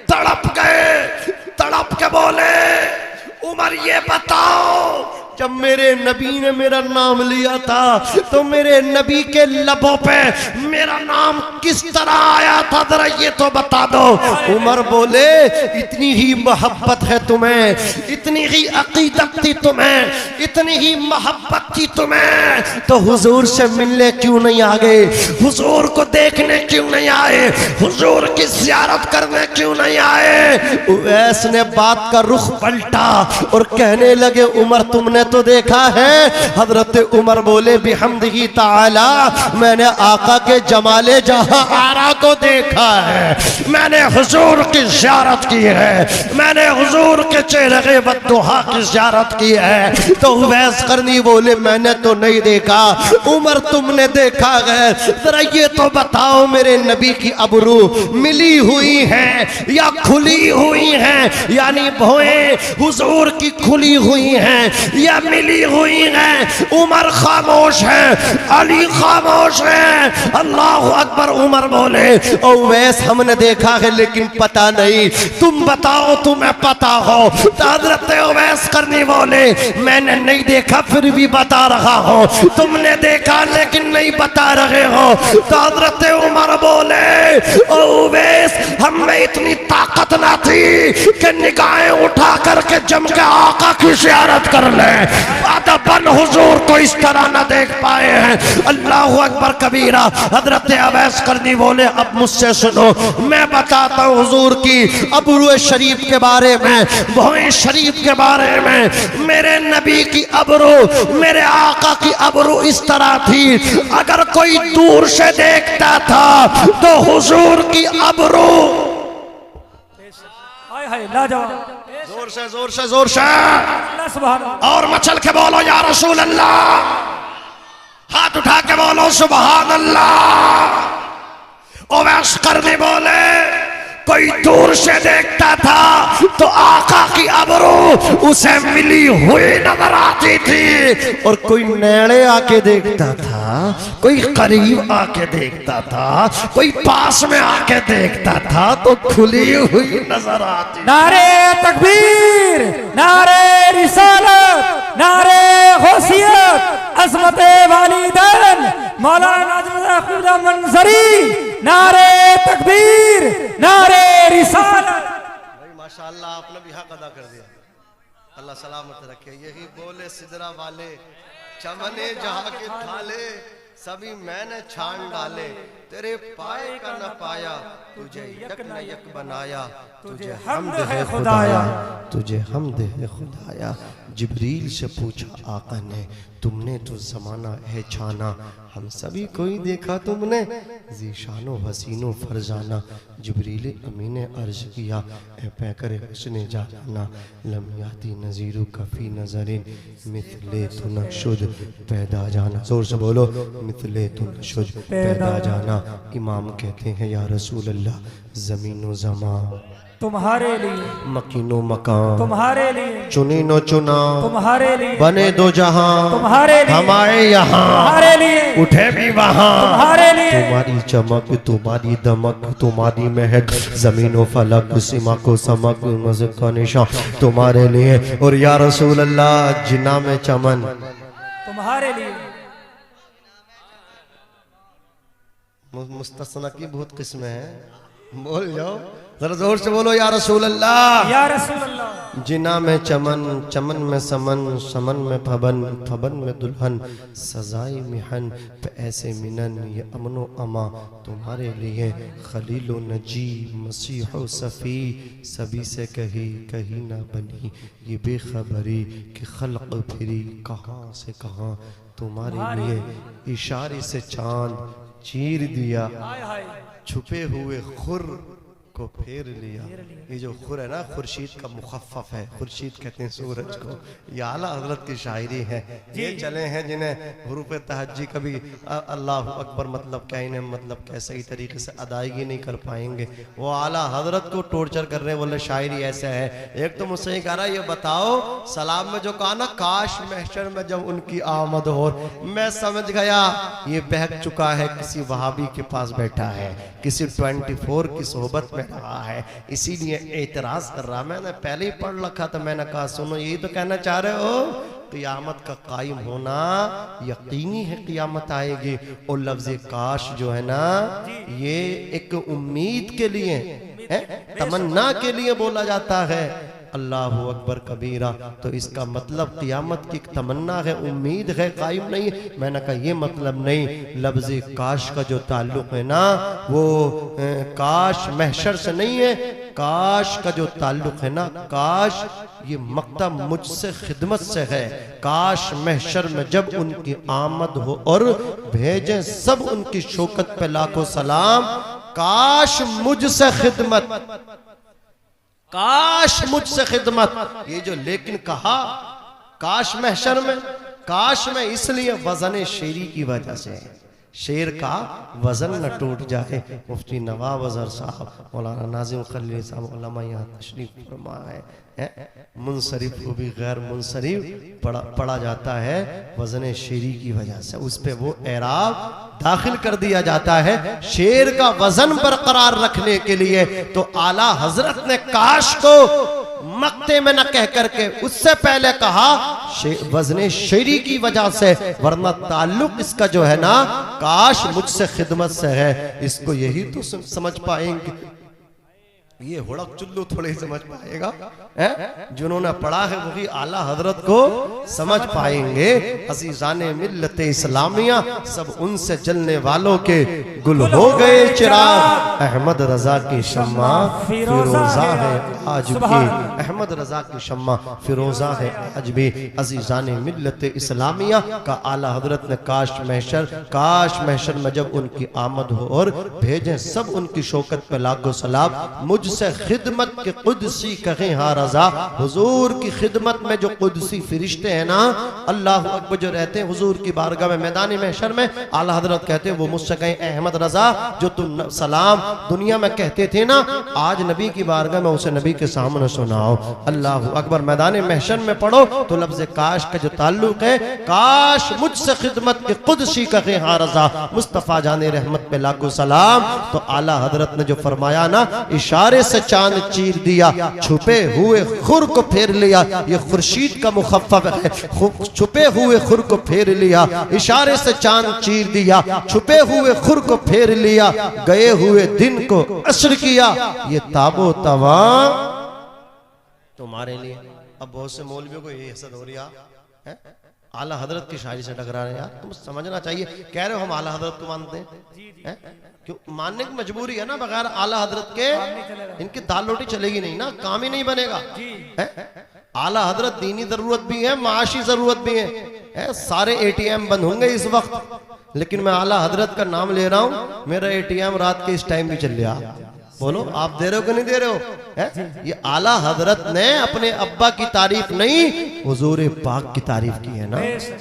तड़प के बोले उमर ये बताओ, जब मेरे नबी ने मेरा नाम लिया था तो मेरे नबी के लबों पे मेरा नाम किस तरह आया था, जरा ये तो बता दो। उमर बोले इतनी ही मोहब्बत है तुम्हें, इतनी ही अकीदत थी तुम्हें, इतनी ही मोहब्बत थी तुम्हें, तो हुजूर से मिलने क्यों नहीं आ गए? हुजूर को देखने क्यों नहीं आए? हुजूर की ज़ियारत करने क्यों नहीं आए? उवैस ने बात का रुख पलटा और कहने लगे उमर तुमने तो देखा है? हजरत उमर बोले बिहम्दिही ताला, मैंने आका के जमाले जहां आरा को देखा है, मैंने हुजूर की ज़ियारत की है, मैंने हुजूर के चेहरे बद्दुहा की ज़ियारत की है। तो उवैस करनी बोले मैंने तो नहीं देखा। उमर तुमने देखा है, जरा ये तो बताओ मेरे नबी की अबरू मिली हुई है या खुली हुई है? यानी भौएं हुजूर की खुली हुई हैं या मिली हुई है? उमर खामोश है, अली खामोश है। अल्लाह अकबर। उमर बोले उवैस हमने देखा है लेकिन पता नहीं, तुम बताओ तुम्हें पता हो। तो हजरत उवैस करनी बोले मैंने नहीं देखा फिर भी बता रहा हूँ, तुमने देखा लेकिन नहीं बता रहे हो। तो हजरत उमर बोले उवैस हम में इतनी ताकत ना थी कि निगाहें उठा करके जम के आका की ज़ियारत कर ले, अदबन हुजूर को इस तरह न देख पाए हैं। अल्लाह अकबर कबीरा। हजरत उवैस करनी बोले अब मुझसे सुनो, मैं बताता हूँ हुजूर की अबरू शरीफ के बारे में, भौएं शरीफ के बारे में। मेरे नबी की अबरू, मेरे आका की अबरू इस तरह थी, अगर कोई दूर से देखता था तो हुजूर की अबरू जोर से जोर से जोर से और मचल के बोलो या रसूल अल्लाह, हाथ उठा के बोलो सुभान अल्लाह। उवैस करनी बोले कोई दूर से देखता था तो आका की अबरू उसे मिली हुई नजर आती थी, और कोई नेड़े आके देखता था, कोई करीब आके देखता था, कोई पास में आके देखता था तो खुली हुई नजर आती। नारे तकबीर, नारे रिसालत, नारे गौसियत, अज़मते वालिदैन, मौलाना खुदा मंजरी, नारे तकबीर, नारे रिसालत। भाई माशाअल्लाह, आपने भी हक अदा कर दिया। अल्लाह सलामत रखे। यही बोले सिदरा वाले, चमने जहाँ के थाले, सभी मैंने छान डाले, तेरे पाए का न पाया, तुझे यक न यक बनाया, तुझे हम्द है खुदाया, तुझे हम्द है खुदाया। जिब्रील से पूछा आका ने, तुमने तो जमाना है छाना, हम सभी कोई देखा तुमने, ज़ीशानो हसीनो फरजाना। जिब्रील अमीन अर्ज किया, ए पैकर हुस्ने जाना, लम्याती नज़ीरु कफ़ी नज़रिन, मिथले तु नशुद पैदा जाना। जोर से बोलो, मिथले तु नशुद पैदा जाना। इमाम कहते हैं, या रसूल अल्लाह, ज़मीनो ज़मा तुम्हारे लिए, मकीनो मकान तुम्हारे लिए, चुनीनो चुना तुम्हारे लिए, बने दो जहां तुम्हारे लिए, हम आए यहाँ तुम्हारे लिए, उठे भी वहाँ तुम्हारे लिए। तुम्हारी चमक, तुम्हारी दमक, तुम्हारी महक, जमीनो फलक, सीमा को समक, मज़हब का निशान तुम्हारे लिए। और या रसूल अल्लाह, जिन्ना में चमन तुम्हारे लिए। मुस्तस्ना की बहुत किस्में हैं, बोल जाओ जरा जोर से बोलो, या रसूल अल्लाह, या रसूल अल्लाह। जिना में चमन, चमन में समन, समन में फबन, फबन में दुल्हन, सजाई मिहन पे ऐसे मिनन, ये अमनो अमा तुम्हारे लिए। खलीलो नजी मसीहो सफ़ी, सभी से कही कहीं ना बनी, ये बेखबरी कि खल्क फिरी कहाँ से कहाँ तुम्हारे लिए। इशारे से चांद चीर दिया, छुपे हुए खुर को फेर लिया। ये जो खुर है ना, खुर्शीद का मुखफ़फ़ है, खुर्शीद कहते हैं सूरज को। ये आला हजरत की शायरी है। ये चले हैं जिन्हें हुरूफ़ तहज्जी कभी अल्लाह अकबर मतलब क्या, इन्हें मतलब क्या सही तरीके से अदायगी नहीं कर पाएंगे। वो आला हजरत को टॉर्चर कर रहे, बोले शायरी ऐसे है। एक तो मुझसे ही कह रहा, ये बताओ सलाम में जो कहा ना, काश महशर में जब उनकी आमद हो, मैं समझ गया ये बहक चुका है, किसी वहाबी के पास बैठा है, किसी 24 की सोहबत में रहा है, इसीलिए एतराज कर रहा। मैंने पहले ही पढ़ रखा था, मैंने कहा सुनो, यही तो कहना चाह रहे हो, क़ियामत का कायम होना यकीनी है, क़ियामत आएगी। और लफ्ज़ काश जो है ना, ये एक उम्मीद के लिए है, तमन्ना के लिए बोला जाता है। अल्लाहु अकबर कबीरा। तो इसका मतलब क़ियामत की तमन्ना है, उम्मीद है, कायम नहीं है। मैंने कहा ये मतलब नहीं, लफ्ज़ काश का जो ताल्लुक़ है ना, वो काश महशर से नहीं है। काश का जो ताल्लुक़ है ना, काश ये मक्ता मुझसे खिदमत से है। काश महशर में जब उनकी आमद हो और भेजें सब उनकी शौकत पे लाखों सलाम। काश मुझसे खिदमत, काश मुझसे खिदमत। ये जो लेकिन कहा काश महशर में, काश में इसलिए वजन शेरी की वजह से, शेर का वजन न टूट जाए। मुफ्ती नवाब अजहर साहब, मौलाना नाजिम खलील साहब उलमा यहाँ तशरीफ फरमा है। मुनसरिफ को भी गैर मुनसरिफ पढ़ा जाता है वजन शेरी की वजह से, उस पे वो एराब दाखिल कर दिया जाता है शेर का वजन बरकरार रखने के लिए। तो आला हजरत ने काश को मक्ते में न कह करके उससे पहले कहा वजन शेरी की वजह से, वरना ताल्लुक इसका जो है ना, काश मुझसे खिदमत से है। इसको यही तो समझ पाएंगे, ये हुड़क चुल्लू थोड़े ही समझ पाएगा, जिन्होंने पढ़ा है वही आला हजरत को समझ पाएंगे। अज़ीज़ाने मिल्लत इस्लामिया, सब उनसे जलने वालों के गुल हो गए चिराग। अहमद रजा की शम्मा फिरोजा है आज भी, अहमद रजा की शम्मा फिरोजा है आज भी। अज़ीज़ाने मिल्लत इस्लामिया का आला हजरत ने काश महशर में जब उनकी आमद हो और भेजें सब उनकी शौकत पे लाखों सलाम। मुझ मुझसे खिदमत के कुदसी कहें हाँ रजा। हुजूर की खिदमत में जो कुदसी फरिश्ते हैं ना, अल्लाह अकबर, जो रहते हैं हुजूर की बारगाह में मैदान महशर में, आला हजरत कहते हैं वो मुझसे कहें अहमद रजा, जो तुम सलाम दुनिया में कहते थे ना, आज नबी की बारगाह में उसे नबी के सामने सुनाओ। अल्लाह अकबर। मैदान महशर में पढ़ो तो लफ्ज़ काश का जो ताल्लुक है, काश मुझसे खिदमत के कुदसी कहें हाँ रजा, मुस्तफ़ा जाने रहमत पे लाखों सलाम। तो आला हजरत ने जो फरमाया ना, इशारे से चांद चीर दिया, छुपे हुए खुर को फेर लिया, ये खुर्शीद का मुखफ़्फ़फ़ है, छुपे हुए खुर को फेर लिया, इशारे से चांद चीर दिया, छुपे हुए खुर को फेर लिया, गए हुए दिन को असर किया, ये ताबो तवा तुम्हारे लिए। अब बहुत से मौलवियों को ये हसद हो रही है, आला हजरत की शायरी से टकरा रहे हैं। यार तुम समझना चाहिए, कह रहे हो हम आला हजरत को मानते हैं, क्यों मानने की मजबूरी है ना, बगैर आला हजरत के इनकी दाल रोटी चलेगी नहीं ना, काम ही नहीं बनेगा। आला हजरत दीनी जरूरत भी है, माशी जरूरत भी है। सारे ATM बंद होंगे इस वक्त, लेकिन मैं आला हजरत का नाम ले रहा हूं, मेरा ATM रात के इस टाइम भी चल रहा। बोलो आप दे रहे हो कि नहीं दे रहे हो? ये आला हजरत ने अपने अब्बा की तारीफ नहीं, हुजूर पाक की तारीफ की है ना।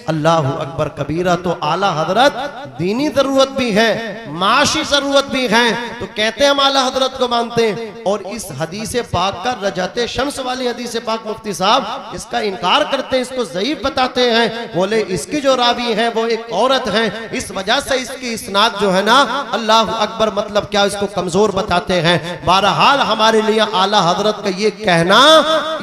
अल्लाह अकबर कबीरा। तो आला हजरत दीनी जरूरत भी है, माशी जरूरत भी है, तो कहते हैं हम आला हजरत को मानते हैं। और इस हदीस पाक का रजाते शम्स वाली हदीस पाक मुफ्ती साहब इसका इनकार करते हैं, इसको ज़ईफ बताते हैं। बोले इसकी जो रावी है वो एक औरत है, इस वजह से इसकी इस्नाद जो है ना, अल्लाह अकबर, मतलब क्या, इसको कमजोर बताते हैं। बहरहाल हमारे लिए आला हजरत का ये कहना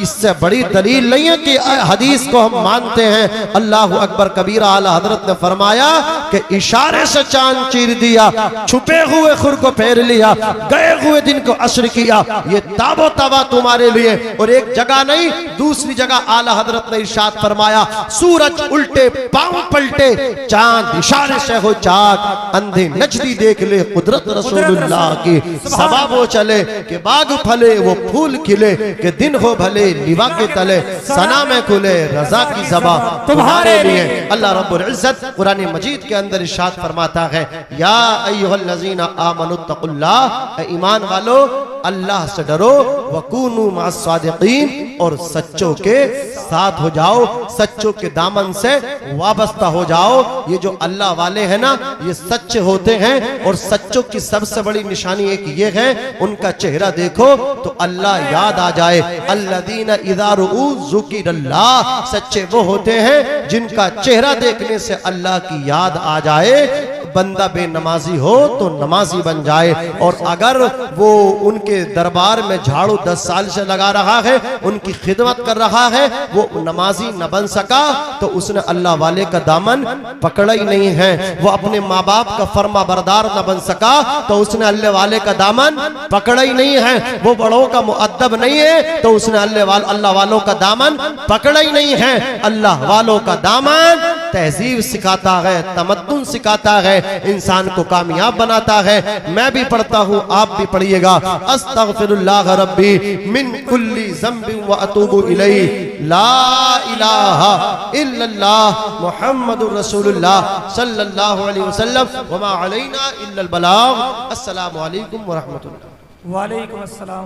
इससे बड़ी दलील नहीं है कि हदीस को हम मानते हैं। अल्लाह अकबर कबीरा। आला हजरत ने फरमाया कि इशारे से चांद चीर दिया, छुपे हुए खुर को फेर लिया, गए हुए दिन को असर किया, ये ताबो तबा तुम्हारे लिए। और एक जगह नहीं, दूसरी जगह आला हजरत ने इरशाद फरमाया, सूरज उल्टे पांव पलटे, चांद इशारे से हो चाक, अंधे नजदी देख ले कुदरत रसूलुल्लाह की। सबा वो चले कि बाग फले, वो फूल खिले, कि दिन हो भले लिवा के तले, सना में खुले रजा की ज़बा तुम्हारे लिए। अल्लाह रब्बुल इज्जत कुरान मजीद के अंदर इरशाद फरमाता है, या अय्युहल्लज़ीना आमनुत्तकुल्लाह, ईमान वालो अल्लाह से डरो, वकूनू मअस-सादिकीन, और सच्चों के साथ हो जाओ, सच्चों के दामन से वाबस्ता हो जाओ। ये जो अल्लाह वाले हैं ना, ये सच्चे होते हैं, और सच्चों की सबसे बड़ी निशानी एक ये है, उनका चेहरा देखो तो अल्लाह याद आ जाए। अल्लज़ीना इज़ा रुऊ ज़ुकिरल्लाह, सच्चे वो होते हैं जिनका चेहरा देखने से अल्लाह की याद आ जाए। बंदा बेनमाजी हो तो नमाजी बन जाए, और अगर वो उनके दरबार में झाड़ू 10 साल से लगा रहा है, उनकी खिदमत कर रहा है, वो नमाजी न बन सका तो उसने अल्लाह वाले का दामन पकड़ा ही नहीं है। वो अपने माँ बाप का फर्मा बरदार न बन सका तो उसने अल्लाह वाले का दामन पकड़ा ही नहीं है। वो बड़ों का मुअद्दब नहीं है तो उसने अल्लाह वालों का दामन पकड़ा ही नहीं है। अल्लाह वालों का दामन तहजीब सिखाता है, तमद्दुन सिखाता है, इंसान को कामयाब बनाता है। मैं भी पढ़ता हूँ, आप भी पढ़िएगा। अस्तगफिरुल्लाह रब्बी मिन कुल्ली ज़ंबिन व अतूबु इलैहि, ला इलाहा इल्लल्लाह मुहम्मदुर रसूलुल्लाह सल्लल्लाहु अलैहि वसल्लम, व मा अलैना इल्लल बलाग। अस्सलामु अलैकुम व रहमतुल्लाह। वालेकुम अस्सलाम।